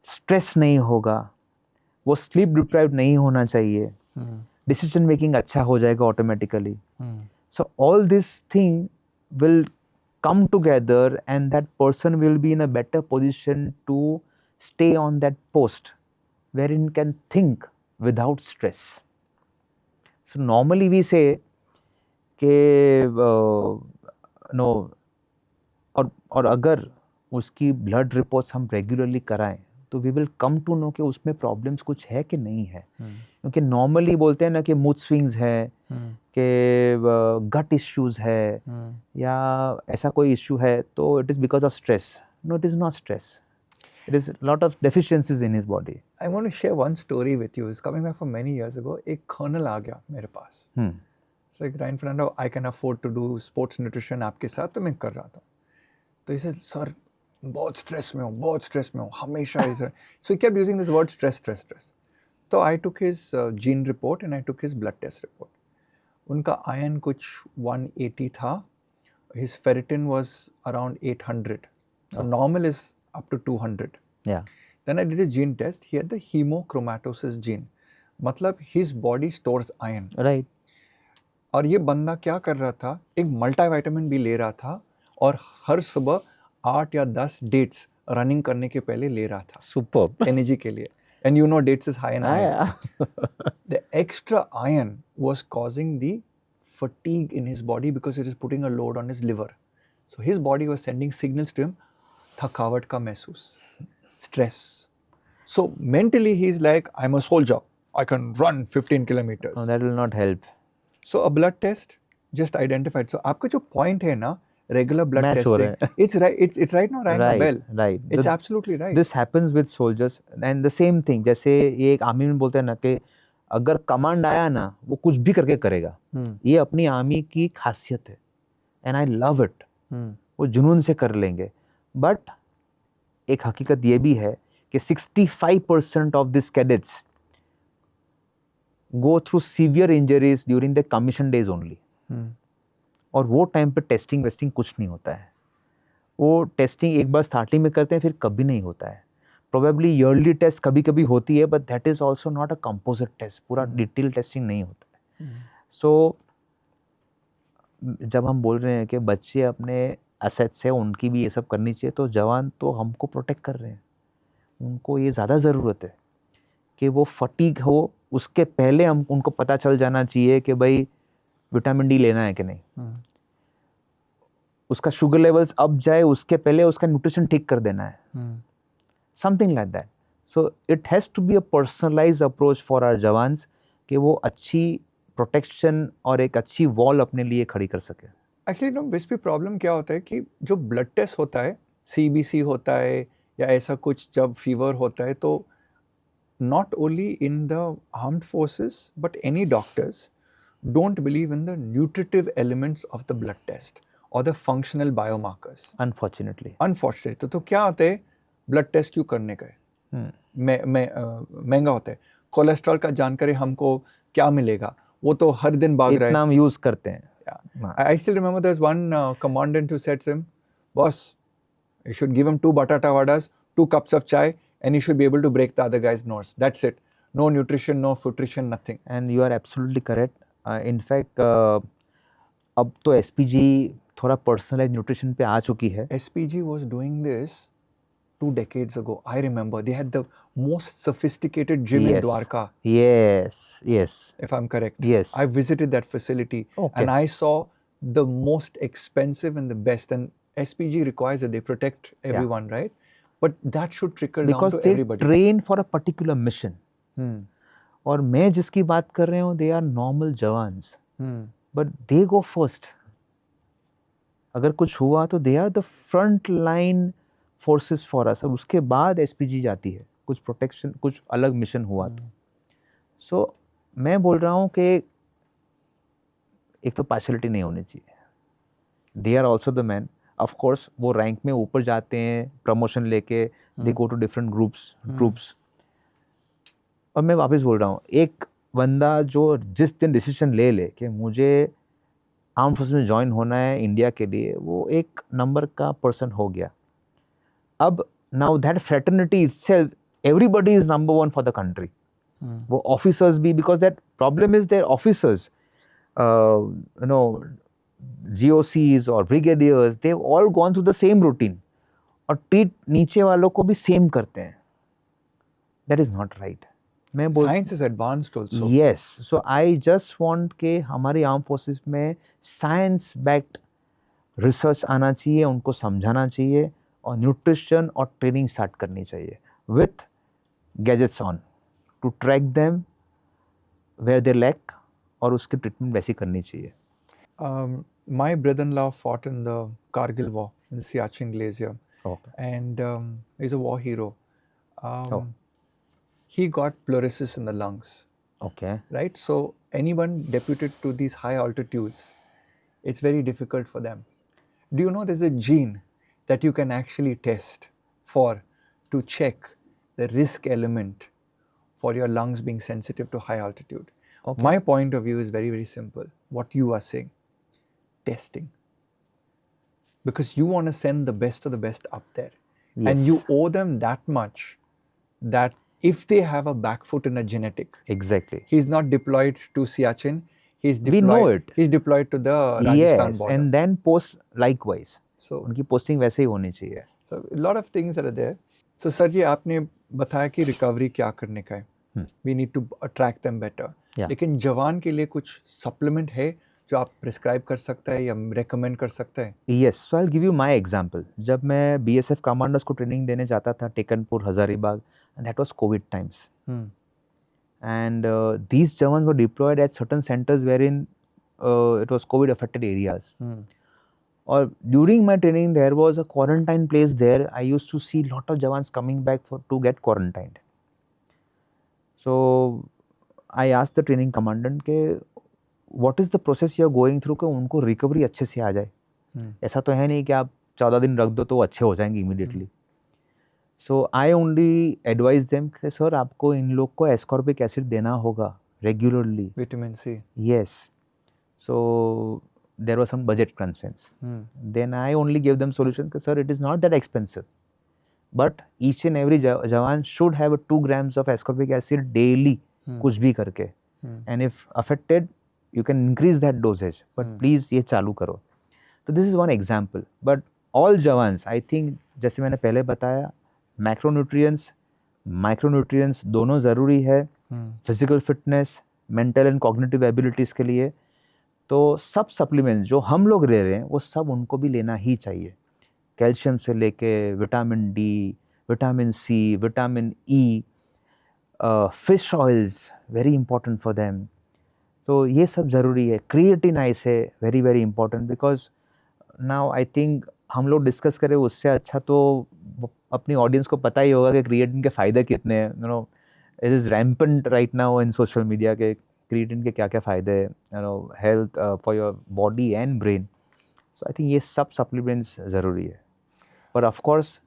स्ट्रेस नहीं होगा, वो स्लीप डिप्राइव्ड नहीं होना चाहिए, डिसीजन मेकिंग अच्छा हो जाएगा automatically. So all this thing will come together and that person will be in a better position to stay on that post wherein can think without stress. So normally we say कि no और अगर उसकी blood reports हम regularly कराएं तो we will come to know कि उसमें problems कुछ है कि नहीं है। क्योंकि नॉर्मली बोलते हैं ना कि मूड स्विंग्स है, कि गट इश्यूज है, या ऐसा कोई इशू है तो it is because of stress. No, it is not stress, it is lot of deficiencies in his body. I want to share one story with you. It's coming back from many years ago. एक colonel आ गया मेरे पास। It's like, Ryan Fernando, I can afford to do sports nutrition आपके साथ, तो मैं कर रहा था। तो इसे सर बहुत स्ट्रेस में हूँ, बहुत स्ट्रेस में हूँ, हमेशा इसे। So he kept using this word stress, stress, stress. तो I took his gene report and I took his blood test report. उनका आयन कुछ 180 था, his ferritin was around 800. So normal is up to 200. Yeah. Then I did his gene test. He had the hemochromatosis gene. मतलब his body stores iron. Right. और ये बंदा क्या कर रहा था, एक मल्टीविटामिन भी ले रहा था और हर सुबह 8 या 10 डेट्स रनिंग करने के पहले ले रहा था। Superb. एनर्जी के लिए। And you know dates is high in iron. The extra iron was causing the fatigue in his body because it is putting a load on his liver. So his body was sending signals to him, थकावट का महसूस, stress. So mentally he is like, I'm a soldier. I can run 15 kilometers. No, that will not help. So a blood test just identified. So आपका जो point है ना, regular blood Match हो testing, रहा है। it's right. It's right now rang a bell. Right. It's absolutely right. This happens with soldiers and the same thing. जैसे ये एक आर्मी में बोलते हैं ना कि अगर कमांड आया ना वो कुछ भी करके करेगा। ये अपनी आर्मी की खासियत है and I love it. वो जुनून से कर लेंगे। But एक हकीकत ये भी है कि 65% of these cadets go through severe injuries during the commission days only. और वो टाइम पे टेस्टिंग वेस्टिंग कुछ नहीं होता है। वो टेस्टिंग एक बार स्टार्टिंग में करते हैं फिर कभी नहीं होता है। प्रोबेबली ईयरली टेस्ट कभी कभी होती है, but that is also not a composite test, पूरा डिटेल टेस्टिंग नहीं होता है। सो जब हम बोल रहे हैं कि बच्चे अपने एसेट्स है, उनकी भी ये सब करनी चाहिए, तो जवान तो हमको प्रोटेक्ट कर रहे हैं, उनको ये ज़्यादा ज़रूरत है कि वो फटीग हो, उसके पहले हम उनको पता चल जाना चाहिए कि भाई विटामिन डी लेना है कि नहीं, उसका शुगर लेवल्स अप जाए उसके पहले उसका न्यूट्रिशन ठीक कर देना है, something like that. So it has to be a personalized approach for our jawans कि वो अच्छी प्रोटेक्शन और एक अच्छी वॉल अपने लिए खड़ी कर सके। एक्चुअली नो विस्पी प्रॉब्लम क्या होता है कि जो ब्लड टेस्ट होता है, सीबीसी होता है या ऐसा कुछ, जब फीवर होता है तो not only in the armed forces but any doctors don't believe in the nutritive elements of the blood test or the functional biomarkers. Unfortunately. तो क्या होता है, ब्लड टेस्ट क्यों करने का है, महंगा होता है, कोलेस्ट्रॉल का जानकारी हमको क्या मिलेगा, वो तो हर दिन भाग रहा है, इतना हम यूज करते हैं। I still remember there's one commandant who said to him, boss, you should give him 2 batata vadas, 2 cups of chai, and he should be able to break the other guy's nose. That's it. No nutrition, no nutrition, nothing. And you are absolutely correct. In fact, अब तो SPG थोड़ा personalized nutrition पे आ चुकी है। SPG was doing this 2 decades ago. I remember they had the most sophisticated gym in Dwarka. Yes. If I'm correct. Yes. I visited that facility and I saw the most expensive and the best. And SPG requires that they protect everyone, right? But that should trickle down to everybody. Because they train for a particular mission. और मैं जिसकी बात कर रहे हूँ, they are normal jawans, but they go first. अगर कुछ हुआ तो they are the front line forces for us. अब उसके बाद SPG जाती है, कुछ प्रोटेक्शन, कुछ अलग मिशन हुआ तो। So मैं बोल रहा हूँ कि एक तो पार्शलिटी नहीं होनी चाहिए. They are also the men. Of course वो रैंक में ऊपर जाते हैं, प्रमोशन लेके दे गो टू डिफरेंट ग्रुप्स। और मैं वापस बोल रहा हूँ, एक बंदा जो जिस दिन डिसीजन ले ले कि मुझे आर्म फोर्स में ज्वाइन होना है इंडिया के लिए, वो एक नंबर का पर्सन हो गया। अब now that fraternity itself, everybody is number one for the country. वो ऑफिसर्स भी, because that problem is there officers, you know, GOCs और brigadiers, they all gone through the same routine और treat नीचे वालों को भी सेम करते हैं। That is not right. मैं बोल, Science is advanced also. Yes, so I just want के हमारी आर्म फोर्सेस में साइंस बैक्ड रिसर्च आना चाहिए, उनको समझाना चाहिए और न्यूट्रिशन और ट्रेनिंग स्टार्ट करनी चाहिए with gadgets on to track them where they lack, और उसकी ट्रीटमेंट वैसी करनी चाहिए। My brother-in-law fought in the Kargil War in the Siachen Glacier, Okay. and he's a war hero. Oh. He got pleurosis in the lungs, Okay. right? So anyone deputed to these high altitudes, it's very difficult for them. Do you know there's a gene that you can actually test for to check the risk element for your lungs being sensitive to high altitude? Okay. My point of view is very, very simple. What you are saying, testing. Because you want to send the best of the best up there. And Yes. you owe them that much that if they have a back foot in a genetic, Exactly. he's not deployed to Siachen, he's We deployed, know it. he's deployed to the Rajasthan Yes, border. and then post likewise. So, उनकी posting वैसे ही होनी चाहिए। so a lot of things that are there. So sir जी, आपने बताया कि recovery क्या करने का है, we need to track them better. Yeah. लेकिन जवान के लिए कुछ सप्लीमेंट है जो आप प्रिस्क्राइब कर सकते हैं या रेकमेंड कर सकते हैं? Yes, so I'll give you my example. जब मैं BSF कमांडर्स को ट्रेनिंग देने जाता था Tekanpur, Hazaribagh, and that was COVID times. And these Jawans were deployed at certain centers wherein it was COVID affected areas. Or during my training, there was a quarantine place there. I used to see lot of Jawans coming back to get quarantined. So I asked the training commandant के what is the process you are going through कि उनको recovery अच्छे से आ जाए। ऐसा तो है नहीं कि आप 14 दिन रख दो तो वो अच्छे हो जाएंगे immediately. So I only advise them कि सर आपको इन लोग को एस्कॉर्बिक एसिड देना होगा regularly. Vitamin C. Yes, so there were some budget constraints. Then I only give them solution कि sir it is not that expensive, but each and every जवान should have 2 grams of ascorbic acid daily, कुछ भी करके। And if affected you can increase that dosage, but please ये चालू करो। तो this is one example, but all jawans, I think जैसे मैंने पहले बताया, macronutrients, micronutrients दोनों ज़रूरी है physical fitness, mental and cognitive abilities के लिए। तो सब supplements जो हम लोग ले रहे हैं वो सब उनको भी लेना ही चाहिए, कैल्शियम से लेके vitamin D, vitamin C, vitamin E, fish oils very important for them. तो ये सब ज़रूरी है। क्रिएटिन आइस है very very important, because now I think हम लोग डिस्कस करें उससे अच्छा तो अपनी ऑडियंस को पता ही होगा कि क्रिएटिन के फ़ायदे कितने हैं। You know, it is rampant right now in social media के क्रिएटिन के क्या क्या फ़ायदे हैं, you know, health for your body and brain. So I think ये सब सप्लीमेंट्स ज़रूरी है। पर ऑफ कोर्स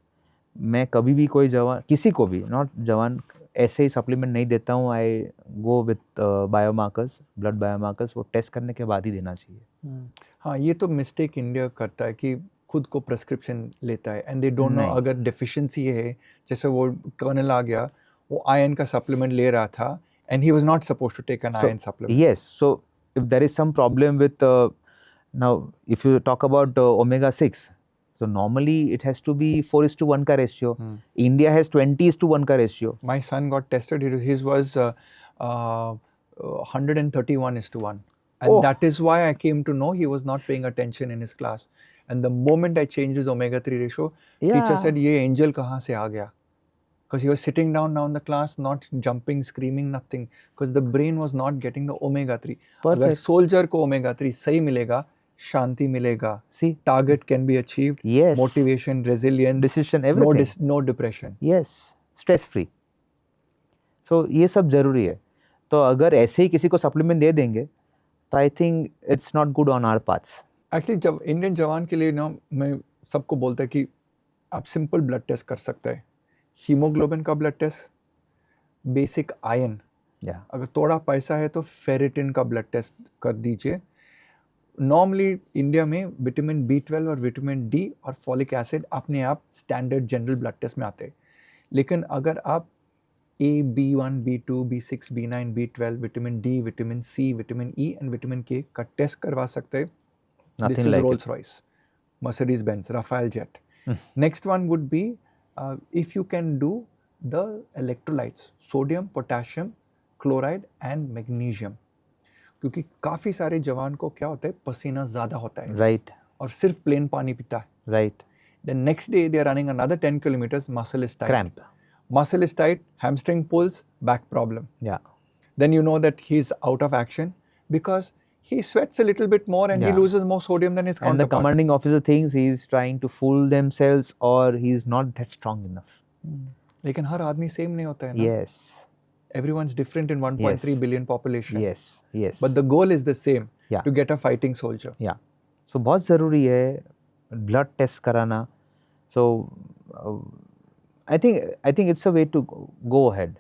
मैं कभी भी कोई जवान, किसी को भी, नॉट जवान, ऐसे ही सप्लीमेंट नहीं देता हूँ। I go with biomarkers, blood biomarkers, वो टेस्ट करने के बाद ही देना चाहिए। हाँ, ये तो मिस्टेक इंडिया करता है कि खुद को प्रेस्क्रिप्शन लेता है एंड दे डोंट नो अगर डेफिशिएंसी है। जैसे वो कर्नल आ गया, वो आयरन का सप्लीमेंट ले रहा था and he was not supposed to take an iron supplement. Yes, so if there is some problem with, now if you talk about omega 6, so normally it has to be 4:1 ka ratio. India has 20:1 ka ratio. My son got tested. His was 131:1, and that is why I came to know he was not paying attention in his class. And the moment I changed his omega-3 ratio, teacher said, "ये angel कहाँ से आ गया?" Because he was sitting down now in the class, not jumping, screaming, nothing, because the brain was not getting the omega-3. अगर soldier को omega-3 सही मिलेगा, शांति मिलेगा, see, target can be achieved, yes, motivation, resilience, decision, everything, no depression, yes, stress free. So ये सब जरूरी है। तो अगर ऐसे ही किसी को सप्लीमेंट दे देंगे तो I think it's not good on our parts. Actually जब इंडियन जवान के लिए ना, मैं सबको बोलते हैं कि आप सिंपल ब्लड टेस्ट कर सकते हैं, हीमोग्लोबिन का blood test, basic iron, Yeah. अगर थोड़ा पैसा है तो फेरिटिन का ब्लड टेस्ट कर दीजिए। नॉर्मली इंडिया में विटामिन B12 और विटामिन डी और फॉलिक एसिड अपने आप स्टैंडर्ड जनरल ब्लड टेस्ट में आते हैं, लेकिन अगर आप A, B1, B2, B6, B9, B12, vitamin D, vitamin C, vitamin E and vitamin K का टेस्ट करवा सकते हैं। This Nothing is like Rolls it. Royce, Mercedes Benz, Rafael Jet. Next one would be if you can do the electrolytes, sodium, potassium, chloride and magnesium. क्योंकि काफ़ी सारे जवान को क्या होता है, पसीना ज़्यादा होता है Right. और सिर्फ प्लेन पानी पीता है। Right. Then next day they are running another 10 kilometers, muscle is tight. Cramp. Muscle is tight, hamstring pulls, back problem. Yeah. Then you know that he's out of action because he sweats a little bit more and he Yeah. loses more sodium than his And the counterpart. commanding officer thinks he's trying to fool themselves or he's not that strong enough. लेकिन हर आदमी same नहीं होता है ना। Yes. Everyone's different in 1.3 Yes. billion population. Yes. Yes. But the goal is the same, Yeah. to get a fighting soldier. Yeah. So बहुत ज़रूरी है blood test कराना. So I think it's a way to go ahead.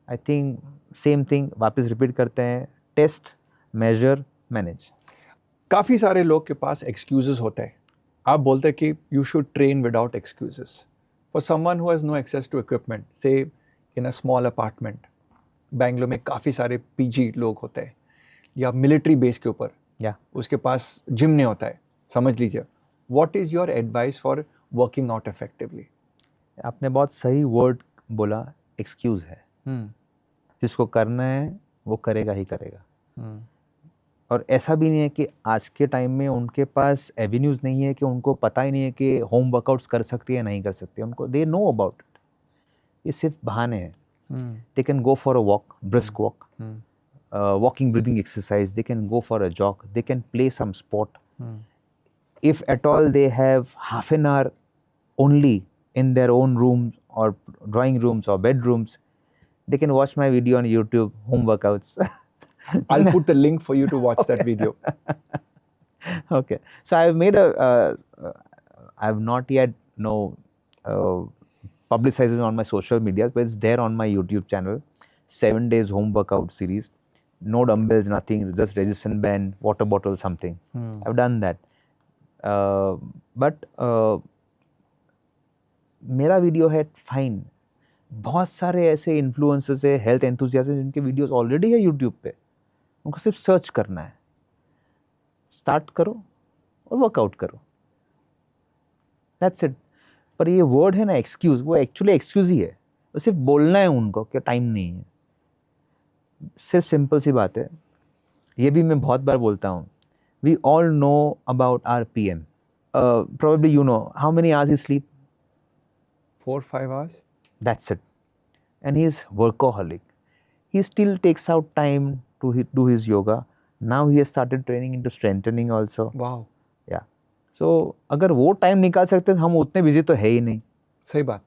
I think same thing वापस repeat करते हैं, test, measure, manage. काफ़ी सारे लोग के पास excuses होते हैं। आप बोलते हैं कि you should train without excuses. For someone who has no access to equipment, say in a small apartment, Bangalore में काफ़ी सारे पीजी लोग होते हैं या मिलिट्री बेस के ऊपर, Yeah. उसके पास जिम नहीं होता है, समझ लीजिए। What is your advice for working out effectively? आपने बहुत सही वर्ड बोला, एक्सक्यूज़ है। जिसको करना है वो करेगा ही करेगा। और ऐसा भी नहीं है कि आज के टाइम में उनके पास एवेन्यूज़ नहीं है कि उनको पता ही नहीं है कि होम वर्कआउट्स कर सकती है या नहीं कर सकती है। उनको दे नो अबाउट इट। ये सिर्फ बहाने हैं। They can go for a walk, brisk walk, walking breathing exercise, they can go for a jog, they can play some sport. If at all they have half an hour only in their own rooms or drawing rooms or bedrooms, they can watch my video on YouTube, home workouts. I'll put the link for you to watch that video. Okay, so I've made I've not yet publicized it on my social media, but it's there on my YouTube channel. 7 days home workout series. No dumbbells, nothing, just resistance band, water bottle, something. I've done that. But मेरा video है fine. बहुत सारे ऐसे influencers है, health enthusiast हैं जिनके videos already है YouTube पे। उनको सिर्फ सर्च करना है, स्टार्ट करो और वर्कआउट करो, दैट्स इट। पर ये वर्ड है ना एक्सक्यूज़, वो एक्चुअली एक्सक्यूज़ ही है। वो सिर्फ बोलना है उनको कि टाइम नहीं है। सिर्फ सिंपल सी बात है। ये भी मैं बहुत बार बोलता हूँ। We all know about our PM. Probably you know how many hours he sleep. 4-5 hours. That's it. And he is workaholic. He still takes out time to do his yoga. Now he has started training into strengthening also. Wow. Yeah. So अगर वो time निकाल सकते हैं, हम उतने busy तो है ही नहीं। सही बात,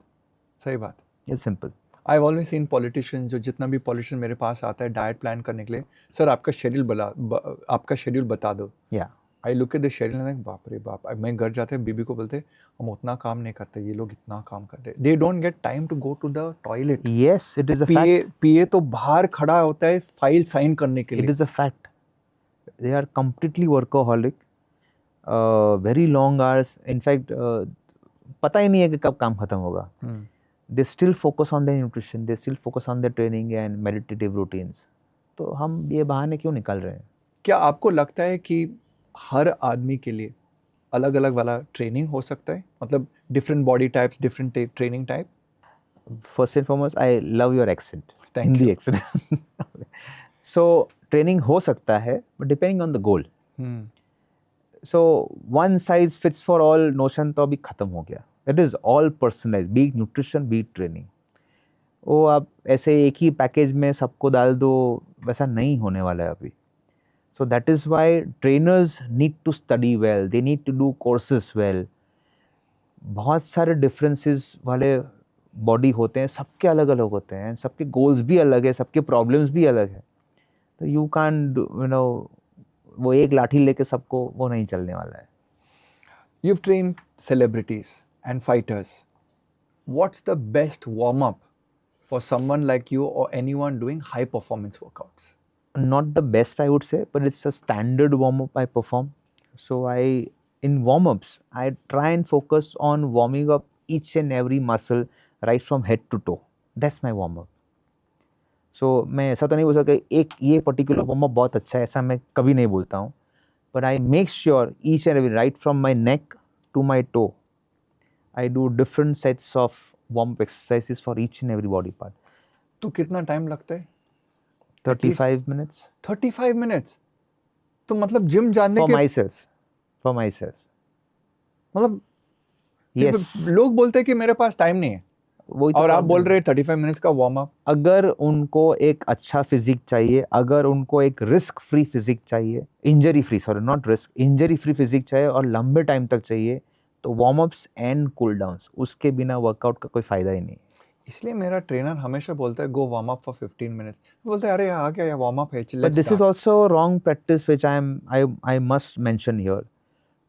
सही बात। It's simple. I've always seen politicians, जो जितना भी पॉलिटिशियन मेरे पास आता है डाइट प्लान करने के लिए, सर आपका शेड्यूल बता दो। Yeah. I look at the schedule and बाप रे बाप। मैं घर जाते हैं, बीबी को बोलते हम उतना काम नहीं करते, ये लोग इतना काम करते हैं। They don't get time to go to the toilet. Yes, it is a fact. PA तो बाहर खड़ा होता है फाइल साइन करने के लिए। It is a fact. They are completely workaholic. Very long hours. In fact, पता ही नहीं है कि कब काम खत्म होगा। They still focus on their nutrition. They still focus on their training and meditative routines. तो हम ये बहाने क्यों निकाल रहे हैं? क्या आपको लगता है कि हर आदमी के लिए अलग अलग वाला ट्रेनिंग हो सकता है? मतलब different body types, different training type? First and foremost, I love your accent. Thank Hindi you. accent. So training हो सकता है, but depending on the goal. So one size fits for all notion तो अभी खत्म हो गया. It is all personalized, be it nutrition, be it training. वो आप ऐसे एक ही पैकेज में सबको डाल दो, वैसा नहीं होने वाला है अभी. So that is why trainers need to study well, they need to do courses well. बहुत सारे differences वाले बॉडी होते हैं, सबके अलग अलग होते हैं, सबके गोल्स भी अलग है, सबके प्रॉब्लम्स भी अलग है. तो यू कैन वो एक लाठी लेके सबको वो नहीं चलने वाला है. You've trained celebrities and fighters. What's the best warm up for someone like you or anyone doing high performance workouts? Not the best, I would say, but it's a standard warm up I perform. So in warm ups, I try and focus on warming up each and every muscle right from head to toe. That's my warm up. So मैं ऐसा तो नहीं बोल सकता एक ये particular warm up बहुत अच्छा है, ऐसा मैं कभी नहीं बोलता हूँ. But I make sure each and every, right from my neck to my toe, I do different sets of warm up exercises for each and every body part. तो कितना टाइम लगता है? 35 minutes 35 minutes. तो मतलब gym जाने for के myself. मतलब Yes. लोग बोलते हैं कि मेरे पास टाइम नहीं है, वही तो और आप problem बोल है. रहे हैं 35 मिनट्स का वार्म अप. अगर उनको एक अच्छा फिजिक चाहिए, अगर उनको एक रिस्क फ्री फिजिक चाहिए, injury free, sorry not risk, injury free physique चाहिए और लंबे टाइम तक चाहिए, तो warm ups and cool downs, उसके बिना वर्कआउट का कोई फायदा ही नहीं. इसलिए मेरा ट्रेनर हमेशा बोलता है गो वार्म अप फॉर 15 मिनट्स. बोलते हैं अरे आ गया ये वार्म अप है, but let's this is also wrong practice which I must mention here.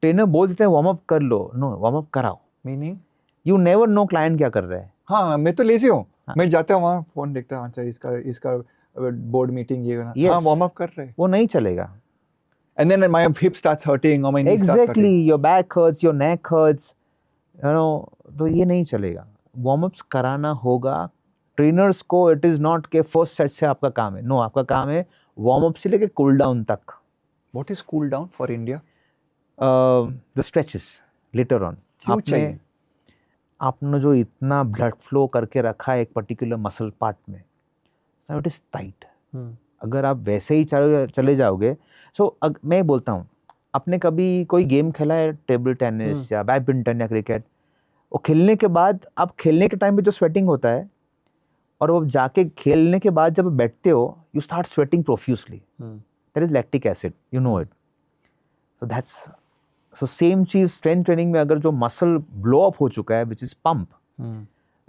Trainer बोल देते हैं वार्म अप कर लो, नो, वार्म अप कराओ. Meaning you never know client क्या कर रहा है. हाँ, मैं तो लेजी हूँ. हाँ. मैं जाता हूँ वहाँ, फोन देखता हूँ, अच्छा इसका बोर्ड मीटिंग ये Yes. हाँ वार्म अप कर रहे हैं. वो नहीं चलेगा. And then my hip starts hurting or my knee starts Exactly, hurting. your back hurts, your neck hurts, you know, तो ये नहीं चलेगा. वार्म अप्स कराना होगा. ट्रेनर्स को इट इज नॉट के फर्स्ट सेट से आपका काम है. नो, आपका काम है वार्म अप से लेके कूल डाउन तक. What is cool down for India? The stretches later on. क्यों चाहिए? आपने जो इतना ब्लड फ्लो करके रखा है एक पर्टिकुलर मसल पार्ट में, सो इट इज टाइट. अगर आप वैसे ही चले जाओगे, मैं बोलता हूँ, आपने कभी कोई गेम खेला है, टेबल टेनिस या बैडमिंटन या क्रिकेट, वो खेलने के बाद, आप खेलने के टाइम पे जो स्वेटिंग होता है, और वो जाके खेलने के बाद जब बैठते हो, you start sweating profusely. That is lactic acid, you know it. So that's so same चीज स्ट्रेंथ ट्रेनिंग में. अगर जो मसल ब्लो अप हो चुका है, विच इज पंप,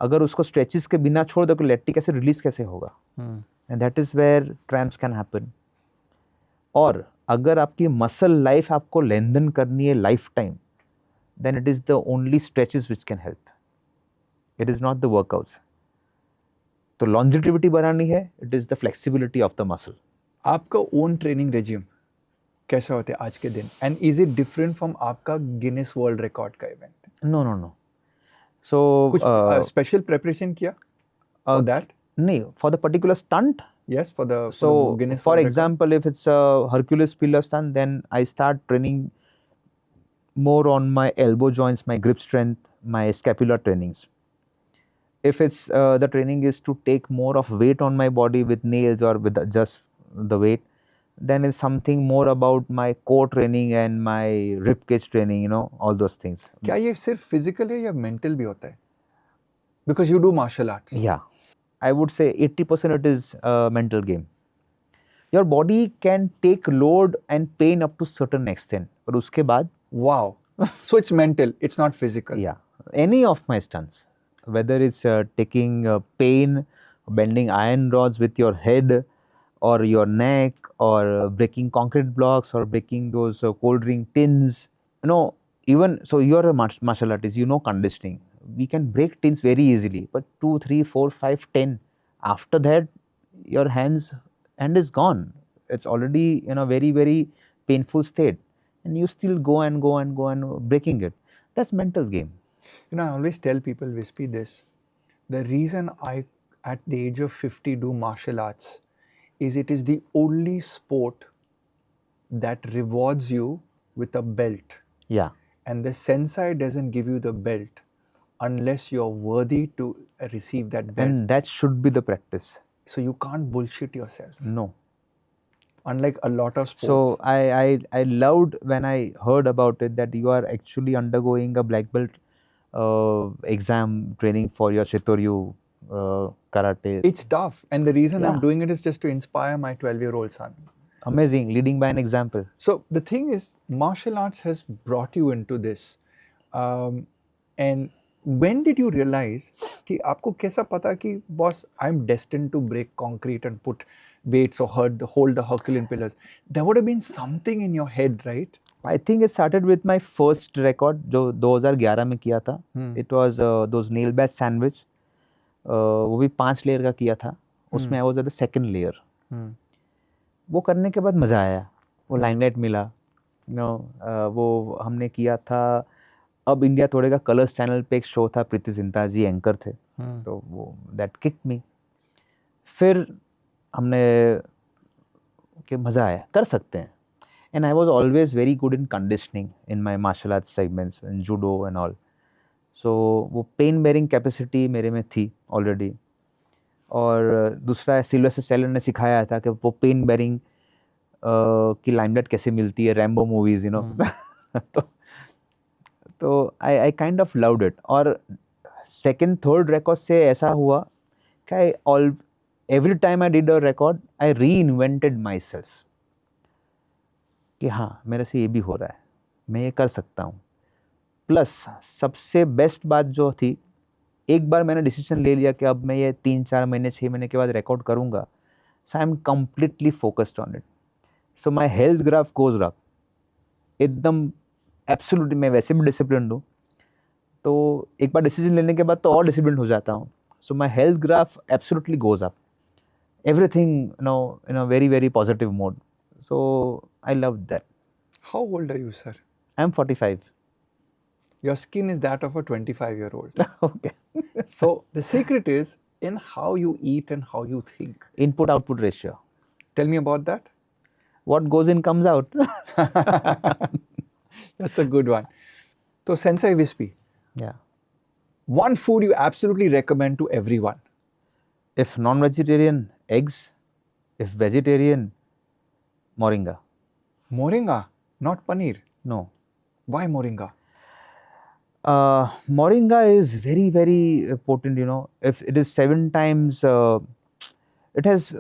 अगर उसको स्ट्रेचेस के बिना छोड़ दो, तो लैक्टिक एसिड रिलीज कैसे होगा? And that is where cramps can happen. और अगर आपकी मसल लाइफ आपको लेंथन करनी है life time, then it is the only stretches which can help. It is not the workouts. तो longevity बढ़ानी है, it is the flexibility of the muscle. आपका ओन ट्रेनिंग रेजिम कैसा होता है आज के दिन? And is it different from आपका गिनेस वर्ल्ड रिकॉर्ड का इवेंट? No. So कुछ स्पेशल प्रिपरेशन किया फॉर दैट? नहीं, for the particular stunt. Yes, for the So Guinness for World example, if it's a Hercules pillar stunt, then I start training more on my elbow joints, my grip strength, my scapular trainings. If it's the training is to take more of weight on my body with nails or with just the weight, then it's something more about my core training and my rib cage training, you know, all those things. क्या ये सिर्फ physical है या mental भी होता है? Because you do martial arts. Yeah, I would say 80% it is a mental game. Your body can take load and pain up to certain extent, but उसके बाद, wow. So it's mental, it's not physical. yeah, any of my stunts, whether it's taking pain, bending iron rods with your head or your neck, or breaking concrete blocks, or breaking those cold drink tins, you know, even so you're a martial artist, you know conditioning. We can break tins very easily, but 2, 3, 4, 5, 10, after that your hand is gone. It's already in a very, very painful state, and you still go and breaking it. That's mental game. You know, I always tell people, Wispy, this. The reason I, at the age of 50, do martial arts is it is the only sport that rewards you with a belt. Yeah. And the sensei doesn't give you the belt unless you're worthy to receive that belt. And that should be the practice. So you can't bullshit yourself. No. Unlike a lot of sports. So I loved when I heard about it that you are actually undergoing a black belt exam training for your Shitoryu karate. It's tough. And the reason I'm Yeah. doing it is just to inspire my 12-year-old son. Amazing, leading by an example. So the thing is, martial arts has brought you into this. And when did you realize कि आपको कैसा पता कि boss, I'm destined to break concrete and put weights or hold the Herculean pillars? There would have been something in your head, right? I think it started with my first record जो 2011 में किया था. It was those nail bat sandwich. वो भी 5 layer का किया था. उसमें I was at the second layer. वो करने के बाद मज़ा आया. वो लाइमलाइट मिला. वो हमने किया था. अब इंडिया थोड़े का कलर्स चैनल पे एक शो था, प्रीति जिंटा जी एंकर थे. तो वो दैट किक मी. फिर हमने कि मज़ा आया, कर सकते हैं. And I was always very good in conditioning in my martial arts segments, in judo and all. So वो pain bearing capacity मेरे में थी already. और दूसरा सिल्वेस्टर स्टैलोन ने सिखाया था कि वो pain bearing की लाइमलाइट कैसे मिलती है, रैम्बो मूवीज, यू नो. तो I kind of loved it. और सेकेंड थर्ड रिकॉर्ड से ऐसा हुआ कि every time I did a record, I reinvented myself. कि हाँ, मेरे से ये भी हो रहा है, मैं ये कर सकता हूँ. प्लस सबसे बेस्ट बात जो थी, एक बार मैंने डिसीजन ले लिया कि अब मैं ये 3-4 महीने 6 महीने के बाद रिकॉर्ड करूँगा. So I am completely focused on it. So my health graph goes up एकदम. एब्सोल्युटली मैं वैसे भी डिसिप्लिन हूँ, तो एक बार डिसीजन लेने के बाद तो और डिसिप्लिन हो जाता हूँ. So my health graph absolutely goes up. Everything in a very very positive mode. So I loved that. How old are you, sir? I'm 45. Your skin is that of a 25-year-old. Okay. So the secret is in how you eat and how you think. Input output ratio. Tell me about that. What goes in comes out. That's a good one. So Sensei Wispy, Yeah. one food you absolutely recommend to everyone. If non-vegetarian, eggs. If vegetarian, moringa. Moringa, not paneer. No. Why moringa? Moringa is very very potent, you know. If it is 7 times, it has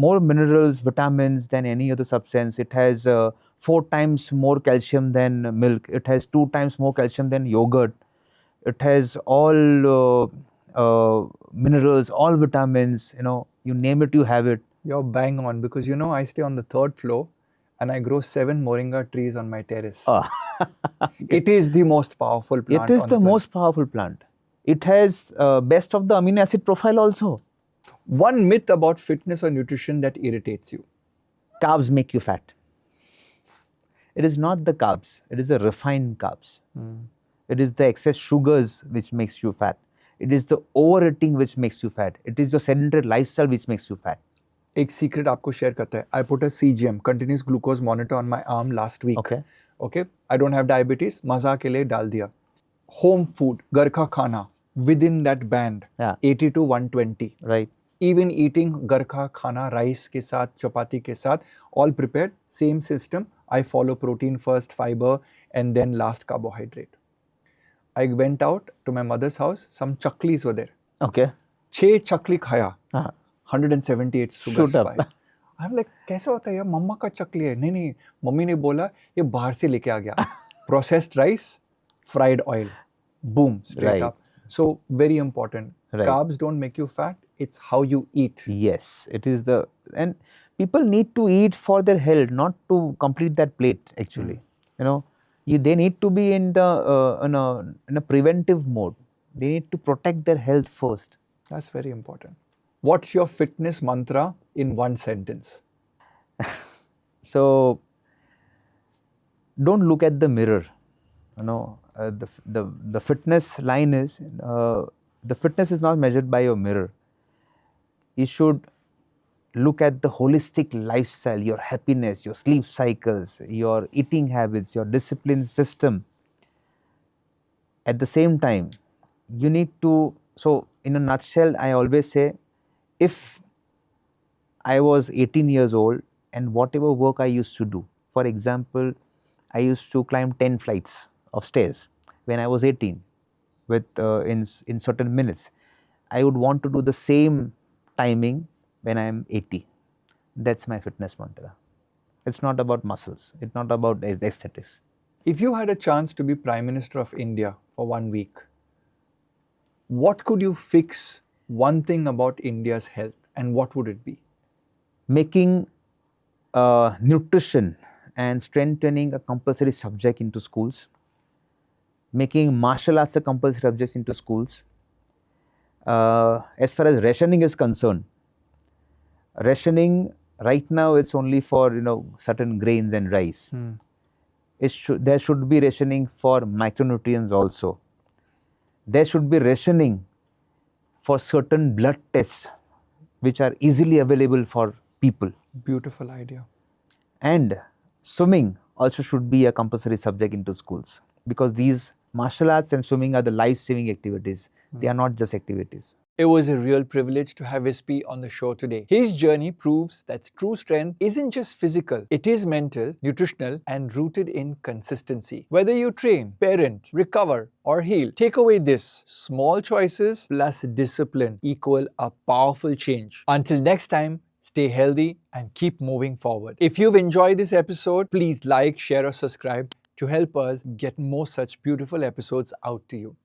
more minerals, vitamins than any other substance. It has 4 times more calcium than milk. It has 2 times more calcium than yogurt. It has all minerals, all vitamins, you know, you name it, you have it. You're bang on, because you know I stay on the 3rd floor and I grow 7 moringa trees on my terrace. It is the most powerful plant. It is the most powerful plant. It has best of the amino acid profile also. One myth about fitness or nutrition that irritates you. Carbs make you fat. It is not the carbs. It is the refined carbs. It is the excess sugars which makes you fat. It is the overeating which makes you fat. It is your sedentary lifestyle which makes you fat. एक secret आपको share करता है. I put a CGM, continuous glucose monitor, on my arm last week. Okay. I don't have diabetes. मजा के लिए डाल दिया. Home food, घर का खाना, within that band, Yeah. 80 to 120. Right. Even eating घर का खाना, rice के साथ, चपाती के साथ, all prepared, same system. I follow protein first, fiber, and then last carbohydrate. I went out to my mother's house. Some chaklis were there. Okay. 6 चकली खाया. हाँ. 178 sugar Shoot up. spike. I'm like, कैसा होता है यार, मम्मा का चकली है. नहीं, mummy ने बोला ये बाहर से लेके आ गया. Processed rice, fried oil. Boom, straight Right. up. So very important. Right. Carbs don't make you fat. It's how you eat. Yes, it is the, and people need to eat for their health, not to complete that plate actually. You know, they need to be in the in a preventive mode. They need to protect their health first. That's very important. What's your fitness mantra in one sentence? So don't look at the mirror. You know, the fitness line is the fitness is not measured by your mirror. You should look at the holistic lifestyle, your happiness, your sleep cycles, your eating habits, your discipline system. At the same time, you need to, so in a nutshell, I always say, if I was 18 years old and whatever work I used to do, for example, I used to climb 10 flights of stairs when I was 18 with in certain minutes. I would want to do the same timing when I am 80. That's my fitness mantra. It's not about muscles. It's not about aesthetics. If you had a chance to be Prime Minister of India for 1 week, what could you fix one thing about India's health, and what would it be? Making nutrition and strength training a compulsory subject into schools, making martial arts a compulsory subject into schools. As far as rationing is concerned, rationing right now it's only for certain grains and rice. There should be rationing for micronutrients also. There should be rationing for certain blood tests which are easily available for people. Beautiful idea. And swimming also should be a compulsory subject into schools, because these martial arts and swimming are the life-saving activities. They are not just activities. It was a real privilege to have Wispy on the show today. His journey proves that true strength isn't just physical, it is mental, nutritional, and rooted in consistency. Whether you train, parent, recover, or heal, take away this: small choices plus discipline equal a powerful change. Until next time, stay healthy and keep moving forward. If you've enjoyed this episode, please like, share, or subscribe to help us get more such beautiful episodes out to you.